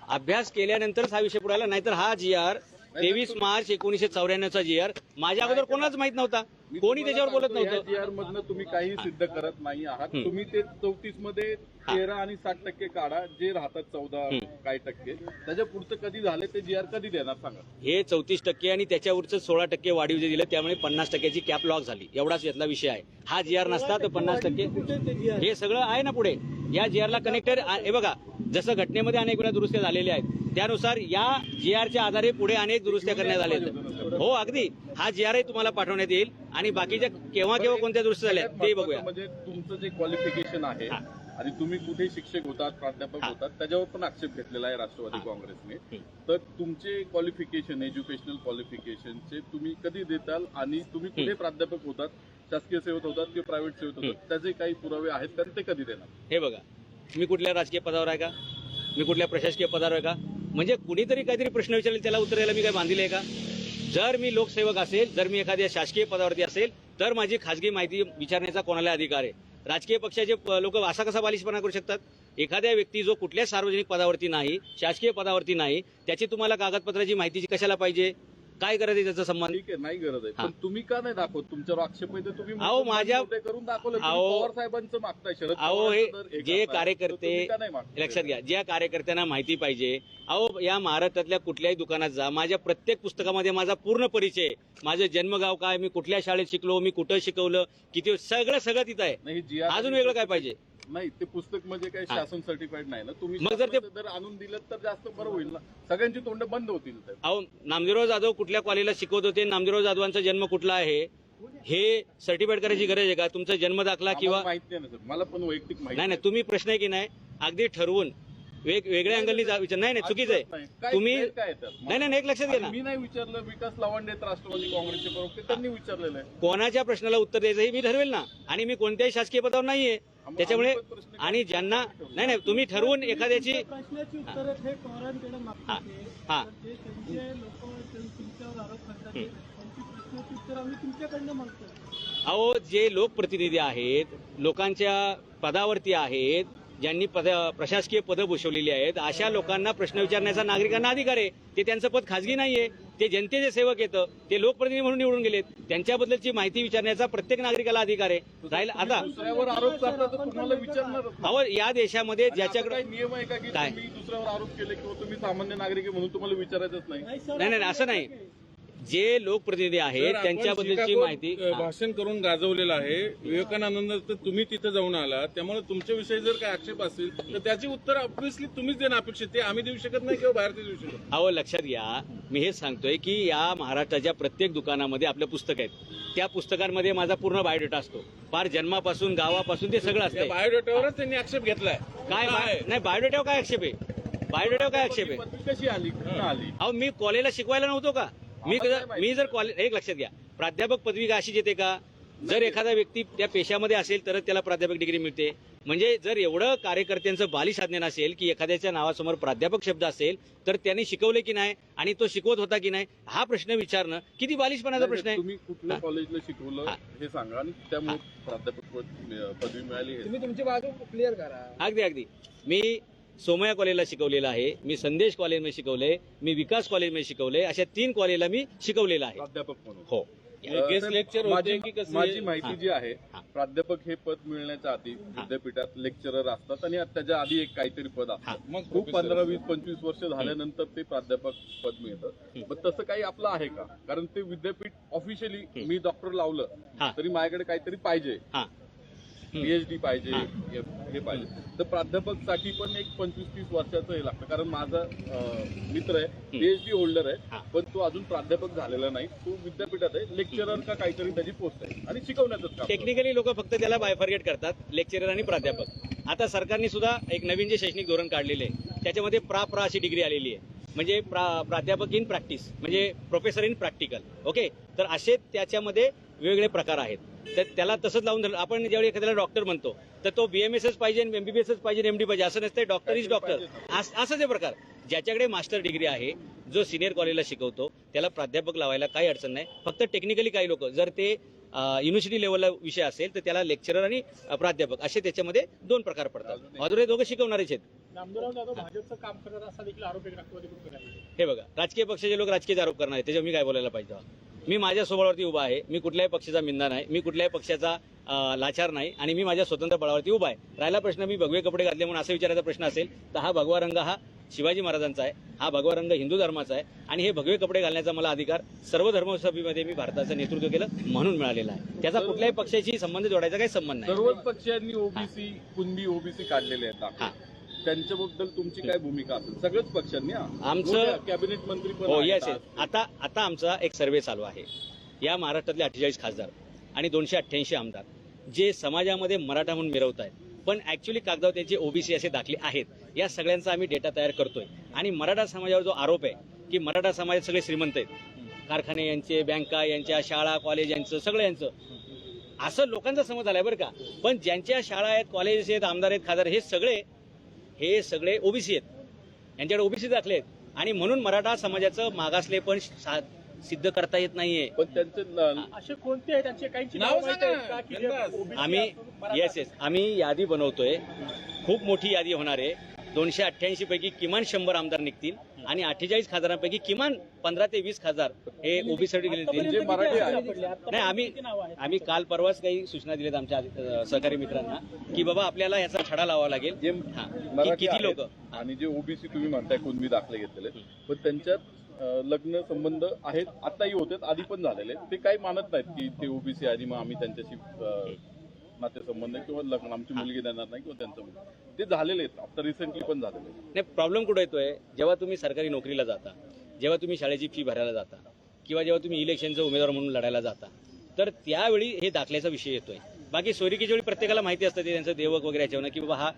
अभ्यास केल्यानंतरच हा विषय पुढे आला. नाहीतर हा GR 23 मार्च 1994चा GR माझ्या अगोदर कोणाच माहित नव्हता. कोणी त्याच्यावर बोलत नव्हतं. जीआर मधनं तुम्ही काही सिद्ध करत नाही आहात. तुम्ही ते 34 मध्ये 13 आणि 60% काढा जे राहतात 14 काही टक्के. त्याच्या पुढचं कधी झाले ते जीआर कधी देणार सांगा. हे 34% आणि त्याच्यावरचं 16% वाढीव जे दिलं त्यामुळे 50%ची कॅप लॉक झाली. एवढाच यातला विषय आहे. हा GR नसता तर 50% कुठे ते जी आहे हे सगळं आहे ना पुढे. या GRला कनेक्टेड हे बघा जसं घटनेमध्ये अनेक वेळा दुरुस्त्या झालेल्या आहेत त्यानुसार या GRच्या आधारे पुढे अनेक दुरुस्त्या करण्यात आल्या आहेत. हो अगदी हा GRही तुम्हाला पाठवण्यात येईल आणि बाकीच्या केव्हा कोणत्या दुरुस्त्या झाल्या ते बघूया. म्हणजे तुमचं जे क्वालिफिकेशन आहे आणि तुम्ही कुठे शिक्षक होतात प्राध्यापक होतात त्याच्यावर पण आक्षेप घेतलेला आहे राष्ट्रवादी काँग्रेसने. तर तुमचे क्वालिफिकेशन एज्युकेशनल क्वालिफिकेशनचे तुम्ही कधी देताल आणि तुम्ही कुठे प्राध्यापक होतात शासकीय सेवेत होतात किंवा प्रायव्हेट सेवेत होतात त्याचे काही पुरावे आहेत का ते कधी देणार. हे बघा मी कुठल्या राजकीय पदावर आहे का मी कुठल्या प्रशासकीय पदावर आहे का म्हणजे कुणीतरी काहीतरी प्रश्न विचारले त्याला उत्तर द्यायला मी काय बांधिले आहे का. जर मी लोकसेवक असेल जर मी एखाद्या शासकीय पदावरती असेल तर माझी खासगी माहिती विचारण्याचा कोणाला अधिकार आहे. राजकीय पक्षाचे लोक असा कसा बालिशपणा करू शकतात. एखाद्या व्यक्ती जो कुठल्या सार्वजनिक पदावरती नाही शासकीय पदावरती नाही त्याची तुम्हाला कागदपत्राची माहिती कशाला पाहिजे काय गरज आहे त्याचा संबंध. ठीक आहे नाही गरज आहे पण तुम्ही का नाही दाखवत तुमच्यावर आक्षेप आहे तर तुम्ही अहो, माझ्या- मोठे करून दाखवलं. तुम्ही अहो, पवार साहेबांचं मागताय शरद अहो पवारांचं जर हे एक जे असाल, तर कार्यकर्ते तुम्ही का नाही मागताय? लक्षात घ्या ज्या कार्यकर्त्यांना माहिती पाहिजे. अहो या महाराष्ट्रातल्या कुठल्याही दुकानात जा माझ्या प्रत्येक पुस्तकामध्ये माझा पूर्ण परिचय आहे. माझं जन्मगाव काय मी कुठल्या शाळेत शिकलो मी कुठं शिकवलं किती सगळं तिथं आहे. नाही GR अजून वेगळं काय पाहिजे. नाही ते पुस्तक म्हणजे काही शासन सर्टिफाईड नाही ना. तुम्ही मग जर ते- शासनाचं जर आणून दिलं तर जास्त बरं होईल ना. सगळ्यांची तोंड बंद होतील तर. अहो नामदेवराव जाधव कुठल्या कॉलेजला शिकवत होते नामदेवराव जाधवांचा जन्म कुठला आहे हे सर्टिफाईड करायची गरज आहे का. तुमचा जन्म दाखला किंवा आम्हाला माहिती आहे ना सर मला पण वैयक्तिक माहिती नाही तुम्ही प्रश्न आहे की नाही अगदी ठरवून वेगळ्या अँगलनी विचार नाही चुकीचं आहे. तुम्ही नाही एक लक्षात घ्या ना मी नाही विचारलं. विकास लावंडे आहेत राष्ट्रवादी काँग्रेसचे प्रवक्ते त्यांनी विचारलेलं आहे. कोणाच्या प्रश्नाला उत्तर द्यायचं हे मी ठरवेल ना आणि मी कोणत्याही शासकीय पदावर नाहीये त्याच्यामुळे आणि ज्यांना नाही तुम्ही ठरवून एखाद्याची प्रश्नाची उत्तरं हे पवारांकडे मागतात ते. हा. तर जे त्यांचे लोक तुमच्यावर आरोप करतात ते त्यांची प्रश्नाची उत्तर आम्ही तुमच्याकडनं मागतो. अहो जे लोकप्रतिनिधी आहेत लोकांच्या पदावरती आहेत ज्यांनी प्रशासकीय पदं भूषवलेली आहेत अशा लोकांना प्रश्न विचारण्याचा नागरिकांना अधिकार आहे. ते त्यांचं पद खाजगी नाहीये ते जनतेचे सेवक येतं ते लोकप्रतिनिधी म्हणून निवडून गेलेत त्यांच्याबद्दलची माहिती विचारण्याचा प्रत्येक नागरिकाला अधिकार आहे. राहील आता दुसऱ्यावर आरोप करता तर तुम्हाला विचारणार अहो या देशामध्ये ज्याच्याकडे काही नियम आहे का की काय? तुम्ही दुसऱ्यावर आरोप केले किंवा तुम्ही सामान्य नागरिक आहे म्हणून तुम्हाला विचारायचंच नाही. सर, नाही असं नाही जे लोकप्रतिनिधी आहेत जर आपण त्यांच्याबद्दलची शिकागोत, माहिती भाषण करून गाजवलेलं आहे विवेकानंद तर तुम्ही तिथे जाऊन आला त्यामुळे तुमच्याविषयी जर काही आक्षेप असतील तर त्याची उत्तर ऑब्व्हियसली तुम्हीच देणं अपेक्षित ते आम्ही देऊ शकत नाही किंवा बाहेर ते देऊ शकत नाही. अहो लक्षात घ्या मी हेच सांगतोय की या महाराष्ट्राच्या प्रत्येक दुकानामध्ये आपलं पुस्तक आहेत त्या पुस्तकांमध्ये माझा पूर्ण बायोडेटा असतो फार जन्मापासून गावापासून ते सगळं या असतं. बायोडेटावरच त्यांनी आक्षेप घेतलाय नाही बायोडेटावर काय आक्षेप आहे बायोडेटावर काय आक्षेप आहे. पदवी कशी आली कुठं आली. अहो मी कॉलेजला शिकवायला नव्हतो का मी जर कॉलेज एक लक्षात घ्या प्राध्यापक पदवी का अशीच येते का. जर एखादा व्यक्ती त्या पेशामध्ये असेल तरच त्याला प्राध्यापक डिग्री मिळते. म्हणजे जर एवढं कार्यकर्त्यांचं बालिशाज्ञान असेल की एखाद्याच्या नावासमोर प्राध्यापक शब्द असेल तर त्यांनी शिकवले की नाही आणि तो शिकवत होता की नाही हा प्रश्न विचारणं किती बालिशपणाचा प्रश्न आहे. तुम्ही कुठल्या कॉलेजला शिकवलं हे सांगा आणि त्यामुळे प्राध्यापक पदवी मिळाली हे. तुम्ही तुमची बाजू क्लिअर करा. अगदी मी सोमया कॉलेजला शिकवलेलं आहे मी संदेश कॉलेजमध्ये शिकवलंय मी विकास कॉलेजमध्ये शिकवलंय अशा 3 कॉलेजला मी शिकवलेलं आहे. प्राध्यापक म्हणून हो गेस्ट लेक्चर होते की कसं माझी माहिती जी आहे हा. प्राध्यापक हे पद मिळण्याच्या आधी विद्यापीठात लेक्चरर असतात आणि त्याच्या आधी एक काहीतरी पद असतं. मग खूप 15, 20, 25 वर्ष झाल्यानंतर ते प्राध्यापक पद मिळतं. पण तसं काही आपलं आहे का. कारण ते विद्यापीठ ऑफिशियली मी डॉक्टर लावलं हा. तरी माझ्याकडे काहीतरी पाहिजे. हा पीएचडी पाहिजे, हे पाहिजे. तर प्राध्यापकसाठी पण एक 25-30 वर्षाचं हे लागतं. कारण माझा मित्र आहे, पीएचडी होल्डर आहे, पण तो अजून प्राध्यापक झालेला नाही. तो विद्यापीठात आहे, लेक्चरर का काहीतरी त्याची पोस्ट आहे आणि शिकवण्याचंच काम. टेक्निकली लोक फक्त त्याला बायफर्गेट करतात, लेक्चरर आणि प्राध्यापक. आता सरकारने सुद्धा एक नवीन जे शैक्षणिक धोरण काढलेले आहे त्याच्यामध्ये प्रा अशी डिग्री आलेली आहे, म्हणजे प्राध्यापक इन प्रॅक्टिस, म्हणजे प्रोफेसर इन प्रॅक्टिकल. ओके, तर असे त्याच्यामध्ये वेगवेगळे प्रकार आहेत. तर त्याला तसंच लावून धरलं. आपण ज्यावेळी एखाद्याला डॉक्टर म्हणतो तर तो BMSच पाहिजे, MBBSच पाहिजे, MD पाहिजे असं नसतं. डॉक्टर इज डॉक्टर, असंच हे प्रकार. ज्याच्याकडे मास्टर डिग्री आहे, जो सिनियर कॉलेजला शिकवतो, त्याला प्राध्यापक लावायला काही अडचण नाही. फक्त टेक्निकली काही लोक, जर ते युनिव्हर्सिटी लेवलला विषय असेल तर त्याला लेक्चरर आणि प्राध्यापक असे त्याच्यामध्ये 2 प्रकार पडतात. अधुरे दोघं शिकवणारेच आहेत. नामदेवराव जाधव भाजपचं काम करत असा देखील आरोप एक राष्ट्रवादी काँग्रेस. हे बघा, राजकीय पक्षाचे लोक राजकीय आरोप करणार आहेत, त्याच्यावर मी काय बोलायला पाहिजे? मी माझ्या स्वबळावरती उभा आहे. मी कुठल्याही पक्षाचा मिंदा नाही, मी कुठल्याही पक्षाचा लाचार नाही, आणि मी माझ्या स्वतंत्र बळावरती उभा आहे. राहिला प्रश्न मी भगवे कपडे घातले म्हणून असं विचारायचा प्रश्न असेल तर हा भगवा रंग हा शिवाजी महाराजांचा आहे, हा भगवा रंग हिंदू धर्माचा आहे, आणि हे भगवे कपडे घालण्याचा मला अधिकार सर्व धर्मसभेमध्ये मी भारताचं नेतृत्व केलं म्हणून मिळालेला आहे. त्याचा कुठल्याही पक्षाशी संबंध जोडायचा काही संबंध नाही. सर्वच पक्षांनी ओबीसी, कुणबी ओबीसी काढलेले आहेत. त्यांच्याबद्दल तुमची काय भूमिका असेल? सगळ्याच पक्षांनी आमचं कॅबिनेट मंत्री पण हो, आहेत येस. आज. आता आमचा एक सर्व्हे चालू आहे. या महाराष्ट्रातले 48 खासदार आणि 288 आमदार जे समाजामध्ये मराठा म्हणून मिरवत आहेत, पण ऍक्च्युली कागदावर त्यांचे ओबीसी असे दाखले आहेत, या सगळ्यांचा आम्ही डेटा तयार करतोय. आणि मराठा समाजावर जो आरोप आहे की मराठा समाजात सगळे श्रीमंत आहेत, कारखाने यांचे, बँका यांच्या, शाळा कॉलेज यांचं, सगळं यांचं, असं लोकांचा समज आलाय बरं का. पण ज्यांच्या शाळा आहेत, कॉलेजेस आहेत, आमदार आहेत, खासदार, हे सगळे ओबीसी आहेत, यांच्याकडे ओबीसी दाखले आहेत, आणि म्हणून मराठा समाजाचं मागासले पण सिद्ध करता येत नाहीये. पण त्यांचं असे कोणते आहेत त्यांचे काही नाव सांगा. बिनधास्त. आम्ही यादी बनवतोय, खूप मोठी यादी होणार आहे. 288 पैकी किमान 100 आमदार निघतील आणि 48 खासदारांपैकी किमान 15 ते 20 खासदार हे ओबीसीसाठी गेले. जे मराठी आहेत. नाही, आम्ही काल परवाच काही सूचना दिल्यात आमच्या सहकारी मित्रांना की बाबा आपल्याला याचा छडा लावावा लागेल. जे की मराठी किती लोक आहेत आणि जे ओबीसी तुम्ही म्हणताय कुणबी दाखले घेतलेले, पण त्यांच्यात लग्न संबंध आहेत, आताही होते, आधी पण झालेले. ते काही मानत नाहीत की ते ओबीसी आणि मग आम्ही त्यांच्याशी नातेसंबंध किंवा लग्न, आमची मुलगी देणार नाही किंवा त्यांचं मुलगी, ते झालेले आहेत. आता रिसेंटली पण झालेले. नाही, प्रॉब्लेम कुठे येतोय? जेव्हा तुम्ही सरकारी नोकरीला जाता, जेव्हा तुम्ही शाळेची फी भरायला जाता, किंवा जेव्हा तुम्ही इलेक्शनचा उमेदवार म्हणून लढायला जाता, तर त्यावेळी हे दाखल्याचा विषय येतोय. बाकी सोयरिकीच्या वेळी प्रत्येकाला माहिती असतं ते त्यांचं देवक वगैरे याच्यावर की बाबा हा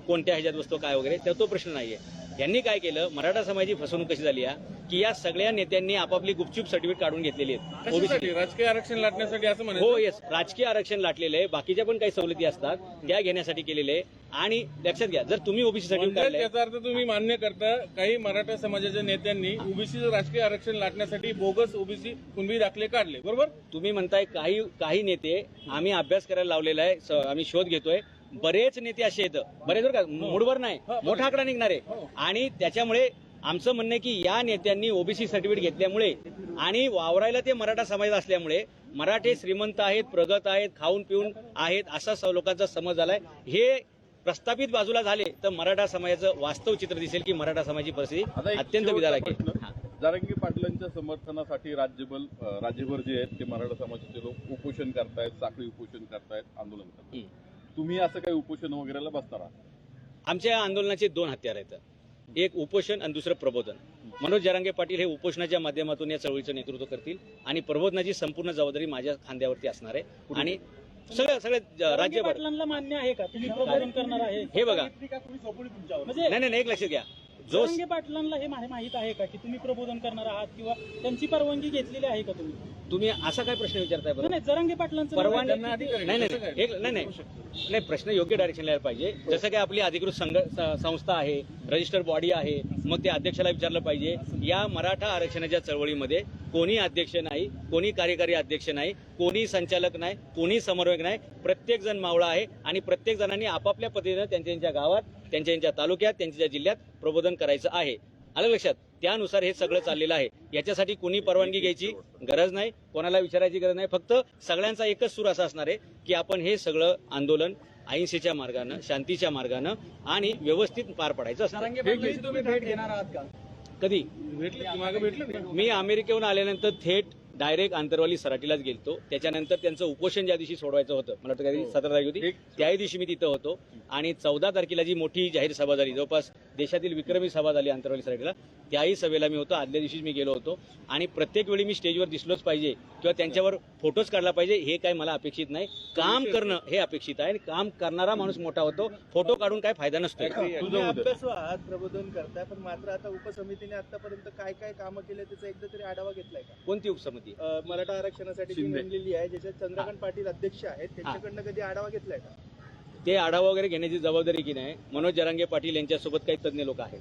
कोणत्या ह्याच्यात बसतो काय वगैरे, तर तो प्रश्न नाहीये. यांनी काय केलं, मराठा समाजाची फसवणूक कशी झाली आहे की या सगळ्या नेत्यांनी आपापली गुपचूप सर्टिफिकेट काढून घेतलेली आहेत. कशासाठी? राजकीय आरक्षण लाटण्यासाठी असं म्हणायचं? हो, येस, राजकीय आरक्षण लाटलेलं आहे, बाकीच्या पण काही सवलती असतात त्या घेण्यासाठी केलेले आहे. आणि लक्षात घ्या, जर तुम्ही ओबीसी सर्टिफिकेट काढले, याचा अर्थ तुम्ही मान्य करता काही मराठा समाजाच्या नेत्यांनी ओबीसीचं राजकीय आरक्षण लाटण्यासाठी बोगस ओबीसी कुणबी दाखले काढले, बरोबर? तुम्ही म्हणताय काही नेते आम्ही अभ्यास करायला लावलेला आहे, आम्ही शोध घेतोय. बरेच नेते असे आहेत, बरेच बरं का, मूडवर नाही, मोठा आकडा निघणार आहे. आणि त्याच्यामुळे आमचं म्हणणं आहे की या नेत्यांनी ओबीसी सर्टिफिकेट घेतल्यामुळे आणि वावरायला ते मराठा समाज असल्यामुळे मराठे श्रीमंत आहेत, प्रगत आहेत, खाऊन पिऊन आहेत असा लोकांचा समज झालाय. हे प्रस्थापित बाजूला झाले तर मराठा समाजाचं वास्तव चित्र दिसेल की मराठा समाजाची परिस्थिती अत्यंत बिदारक आहे. जरांगे पाटलांच्या समर्थनासाठी राज्यभर जे आहेत ते मराठा समाजाचे लोक उपोषण करतायत, साखळी उपोषण करतायत, आंदोलन करतायत. तुम्ही असं काही उपोषण वगैरेला बसणार आहात? आमच्या आंदोलनाचे 2 हत्यार आहेत, एक उपोषण आणि दुसरं प्रबोधन. मनोज जरांगे पाटील हे उपोषणाच्या माध्यमातून या चळवळीचं नेतृत्व करतील आणि प्रबोधनाची संपूर्ण जबाबदारी माझ्या खांद्यावरती असणार आहे. आणि सगळे राज्यभर पाटलांना मान्य आहे का तुम्ही प्रबोधन करणार आहे? हे बघा, म्हणजे नाही, एक लक्षात घ्या, जो जरांगे पाटलांना हे माहित आहे का की तुम्ही प्रबोधन करणार आहात किंवा त्यांची परवानगी घेतलेली आहे का तुम्ही असा काय प्रश्न विचारताय बरं? नाही, जरांगे पाटलांचं परवानगी त्यांना अधिकार आहे. नाही, प्रश्न योग्य डायरेक्शन यायला पाहिजे. जसं काय आपली अधिकृत संस्था आहे, रजिस्टर्ड बॉडी आहे, मग ते अध्यक्षाला विचारलं पाहिजे. या मराठा आरक्षणाच्या चळवळीमध्ये कोणी अध्यक्ष नाही, कोणी कार्यकारी अध्यक्ष नाही, कोणी संचालक नाही, कोणी समन्वयक नाही. प्रत्येक जण मावळा आहे आणि प्रत्येक जणांनी आपापल्या पद्धतीनं त्यांच्या गावात, त्यांच्या तालुक्यात, त्यांच्या जिल्ह्यात प्रबोधन करायचं आहे. आलं लक्षात? त्यानुसार हे सगळं चाललेलं आहे. याच्यासाठी कोणी परवानगी घ्यायची गरज नाही, कोणाला विचारायची गरज नाही. फक्त सगळ्यांचा एकच सूर असा असणार आहे की आपण हे सगळं आंदोलन अहिंसेच्या मार्गानं, शांतीच्या मार्गानं आणि व्यवस्थित पार पडायचं असतं. तुम्ही भेट घेणार आहात का? कधी? भेटले मागे भेटले मी अमेरिकेहून आल्यानंतर थेट डायरेक्ट आंतरवाली सराटीलाच गेलतो. त्याच्यानंतर त्यांचं उपोषण ज्या दिवशी सोडवायचं होतं, मला वाटतं काही 17 तारीख होती, त्याही दिवशी मी तिथं होतो. आणि 14 तारखेला जी मोठी जाहीर सभा झाली, जवळपास देशातील विक्रमी सभा झाली आंतरवाली सराटीला, त्याही सभेला मी होतो. आदल्या दिवशीच मी गेलो होतो. आणि प्रत्येक वेळी मी स्टेजवर दिसलोच पाहिजे किंवा त्यांच्यावर फोटोच काढला पाहिजे हे काय मला अपेक्षित नाही. काम करणं हे अपेक्षित आहे. आणि काम करणारा माणूस मोठा होतो. फोटो काढून काय फायदा नसतो. तुम्ही अभ्यासू आहात, प्रबोधन करताय, पण मात्र आता उपसमितीने आतापर्यंत काय काय कामं केले त्याचा एकदा तरी आढावा घेतलाय का? कोणती उपसमिती? मराठा आरक्षणासाठी जी शिंदे. नेमलेली आहे, ज्याच्यात चंद्रकांत पाटील अध्यक्ष आहेत, त्यांच्याकडनं कधी आढावा घेतलाय का? ते आढावा वगैरे घेण्याची जबाबदारी की नाही, मनोज जरांगे पाटील यांच्यासोबत काही तज्ज्ञ लोक आहेत.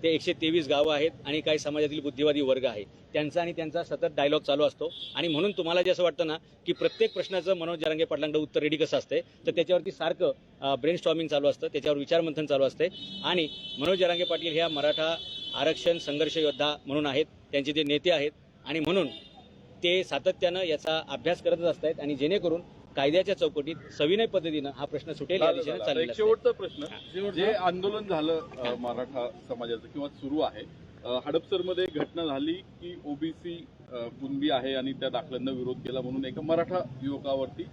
ते 123 गावं आहेत आणि काही समाजातील बुद्धिवादी वर्ग आहे. त्यांचा आणि त्यांचा सतत डायलॉग चालू असतो. आणि म्हणून तुम्हाला जे असं वाटतं ना की प्रत्येक प्रश्नाचं मनोज जरांगे पाटलांकडे उत्तर रेडी कसं असते, तर त्याच्यावरती सारखं ब्रेन स्टॉर्मिंग चालू असतं, त्याच्यावर विचारमंथन चालू असते. आणि मनोज जरांगे पाटील ह्या मराठा आरक्षण संघर्ष योद्धा म्हणून आहेत, त्यांचे ते नेते आहेत. आणि म्हणून ते सातत्यानं याचा अभ्यास करतच असतात. आणि जेणेकरून कायद्याच्या चौकटीत सविनय पद्धतीनं हा प्रश्न सुटेल या दिशेने एक चाललेला असते. शेवटचा प्रश्न, जे आंदोलन झालं मराठा समाजाचं किंवा सुरू आहे, हडपसरमध्ये घटना झाली की ओबीसी कुणबी आहे आणि त्या दाखल्यांना विरोध केला म्हणून एका मराठा युवकावरती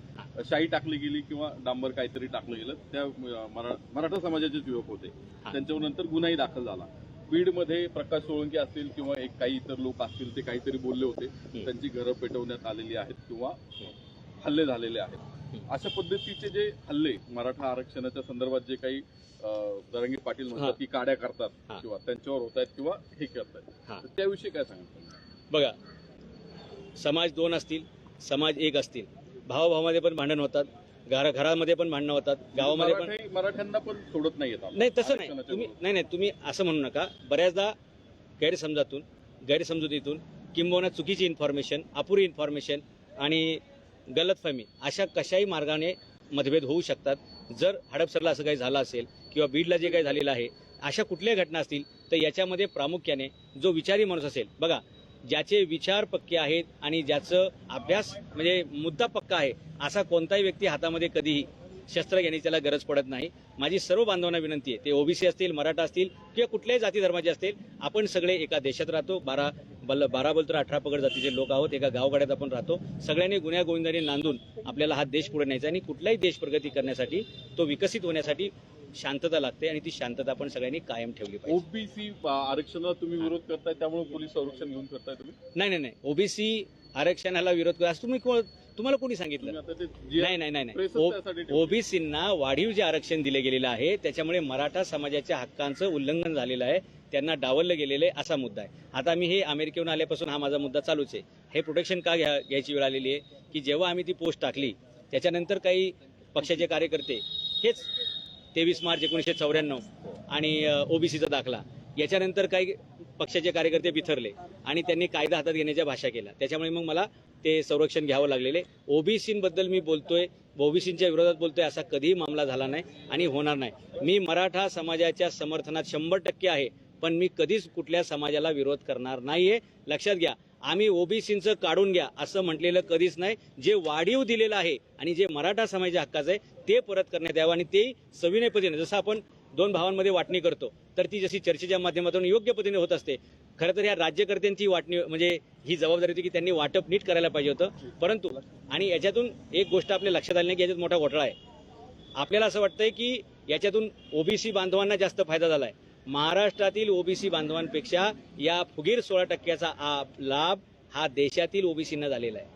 शाई टाकली गेली किंवा डांबर काहीतरी टाकलं गेलं. त्या मराठा समाजाचेच युवक होते, त्यांच्यावर नंतर गुन्हाही दाखल झाला. बीडमध्ये प्रकाश सोळंकी असतील किंवा काही इतर लोक असतील, ते काहीतरी बोलले होते, त्यांची घरं पेटवण्यात आलेली आहेत किंवा हल्ले झालेले आहेत. अशा पद्धतीचे जे हल्ले मराठा आरक्षणाच्या संदर्भात जे काही जरांगे पाटील म्हणतात की काड्या करतात किंवा त्यांच्यावर होत आहेत किंवा हे करतायत, त्याविषयी काय सांगतात? बघा, समाज दोन असतील, समाज एक असतील, भावाभावामध्ये पण भांडण होतात, घरामध्ये पण भांडणं होतात, गावामध्ये पण. मराठ्यांना पण सोडत नाहीयेत. नाही तसं नाही, तुम्ही नाही तुम्ही असं म्हणू नका. बऱ्याचदा गैरसमजुतीतून किंबहुना चुकीची इन्फॉर्मेशन, अपुरी इन्फॉर्मेशन आणि गलतफहमी अशा कशाही मार्गाने मतभेद होऊ शकतात. जर हडपसरला असं काही झालं असेल किंवा बीडला जे काही झालेलं आहे, अशा कुठल्याही घटना असतील, तर याच्यामध्ये प्रामुख्याने जो विचारी माणूस असेल, बघा, ज्याचे विचार पक्के आहेत आणि ज्याचं अभ्यास म्हणजे मुद्दा पक्का आहे, असा कोणताही व्यक्ती हातामध्ये कधीही शस्त्र घेण्याची त्याला गरज पडत नाही. माझी सर्व बांधवांना विनंती आहे, ते ओबीसी असतील, मराठा असतील किंवा कुठल्याही जाती धर्माचे असतील, आपण सगळे एका देशात राहतो. 12 बोलतर 18 पगड जातीचे लोक आहोत. एका गावगाड्यात आपण राहतो. सगळ्यांनी गुन्ह्या गोविंदाने नांदून आपल्याला हा देश पुढे न्यायचा. आणि कुठलाही देश प्रगती करण्यासाठी, तो विकसित होण्यासाठी शांतता लागते आणि ती शांतता आपण सगळ्यांनी कायम ठेवली पाहिजे. ओबीसी आरक्षणाला तुम्ही विरोध करताय, त्यामुळे पोलीस संरक्षण घेऊन करताय तुम्ही? नाही, ओबीसी आरक्षणाला विरोध करा असं तुम्हाला कोणी सांगितलं? नाही. ओबीसींना वाढीव जे आरक्षण दिले गेलेलं आहे, त्याच्यामुळे मराठा समाजाच्या हक्कांचं उल्लंघन झालेलं आहे, त्यांना डावललं गेलेलं आहे, असा मुद्दा आहे. आता मी हे अमेरिकेहून आल्यापासून हा माझा मुद्दा चालूच आहे. हे प्रोटेक्शन का घ्यायची वेळ आलेली आहे की जेव्हा आम्ही ती पोस्ट टाकली, त्याच्यानंतर काही पक्षाचे कार्यकर्ते हेच 23 मार्च 1994 आणि ओबीसीचा दाखला, याच्यानंतर काही पक्षाचे कार्यकर्ते बिथरले आणि त्यांनी कायदा हातात घेण्याच्या भाषा केल्या. त्याच्यामुळे मग मला ते संरक्षण घ्यावं लागलेले. ओबीसींबद्दल मी बोलतोय, ओबीसींच्या विरोधात बोलतोय, असा कधीही मामला झाला नाही आणि होणार नाही. मी मराठा समाजाच्या समर्थनात 100% आहे, पण मी कधीच कुठल्या समाजाला विरोध करणार नाहीये. लक्षात घ्या, आम्ही ओबीसींचं काढून घ्या असं म्हटलेलं कधीच नाही. जे वाढीव दिलेलं आहे आणि जे मराठा समाजाच्या हक्काचं आहे ते परत करण्यात यावं. आणि ते सविनय पद्धतीने, जसं आपण 2 भावांमध्ये वाटणी करतो, तर ती जशी चर्चेच्या माध्यमातून योग्य पद्धतीने होत असते. खरं तर या राज्यकर्त्यांची वाटणी म्हणजे ही जबाबदारी होती की त्यांनी वाटप नीट करायला पाहिजे होतं. परंतु आणि याच्यातून एक गोष्ट आपल्या लक्षात आली नाही की याच्यात मोठा घोटाळा आहे. आपल्याला असं वाटतंय की याच्यातून ओबीसी बांधवांना जास्त फायदा झालाय. महाराष्ट्रातील ओबीसी बांधवांपेक्षा या फुगीर 16% लाभ हा देशातील ओबीसींना झालेला आहे.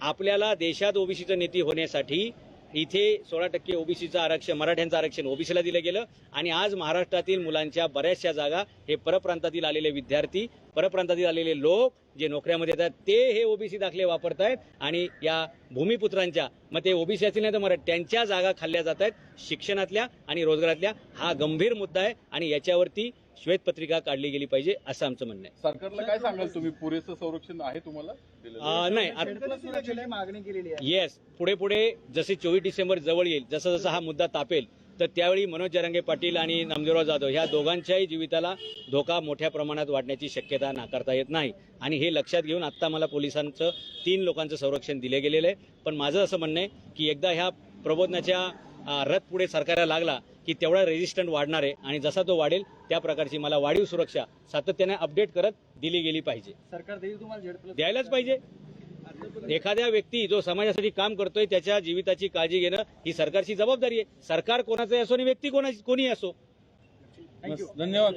आपल्याला देशात ओबीसीचं नीती होण्यासाठी इथे 16% ओबीसीचं आरक्षण, मराठ्यांचं आरक्षण ओबीसीला दिलं गेलं. आणि आज महाराष्ट्रातील मुलांच्या बऱ्याचशा जागा हे परप्रांतातील आलेले विद्यार्थी, परप्रांतातील आलेले लोक जे नोकऱ्यामध्ये येतात, ते हे ओबीसी दाखले वापरतायत. आणि या भूमिपुत्रांच्या, मग ते ओबीसी असतील नाही तर मराठी, त्यांच्या जागा खाल्ल्या जात आहेत शिक्षणातल्या आणि रोजगारातल्या. हा गंभीर मुद्दा आहे आणि याच्यावरती श्वेतपत्रिका काढली गेली पाहिजे असं आमचं म्हणणं आहे. सरकारला काय सांगाल तुम्ही, पुरेसं संरक्षण आहे तुम्हाला? नाही, मागणी केलेली आहे. येस, पुढे जसे 24 डिसेंबर जवळ येईल, जसं जसा हा मुद्दा तापेल, तर त्यावेळी मनोज जरांगे पाटील आणि नामदेवराव जाधव ह्या दोघांच्याही जीविताला धोका मोठ्या प्रमाणात वाढण्याची शक्यता नाकारता येत नाही. आणि हे लक्षात घेऊन आत्ता मला पोलिसांचं 3 लोकांचं संरक्षण दिले गेलेलं आहे. पण माझं असं म्हणणं आहे की एकदा ह्या प्रबोधनाच्या रथ पुढे सरकारला लागला की तेवढा रेजिस्टंट वाढणार आहे. आणि जसा तो वाढेल त्या प्रकारची मला वाढीव सुरक्षा सातत्याने अपडेट करत दिली गेली पाहिजे. सरकार देईल तुम्हाला झेड द्यायलाच पाहिजे. एखाद्या व्यक्ती जो समाजासाठी काम करतोय त्याच्या जीविताची काळजी घेणं ही सरकारची जबाबदारी आहे. सरकार कोणाचंही असो आणि व्यक्ती कोणी असो. धन्यवाद.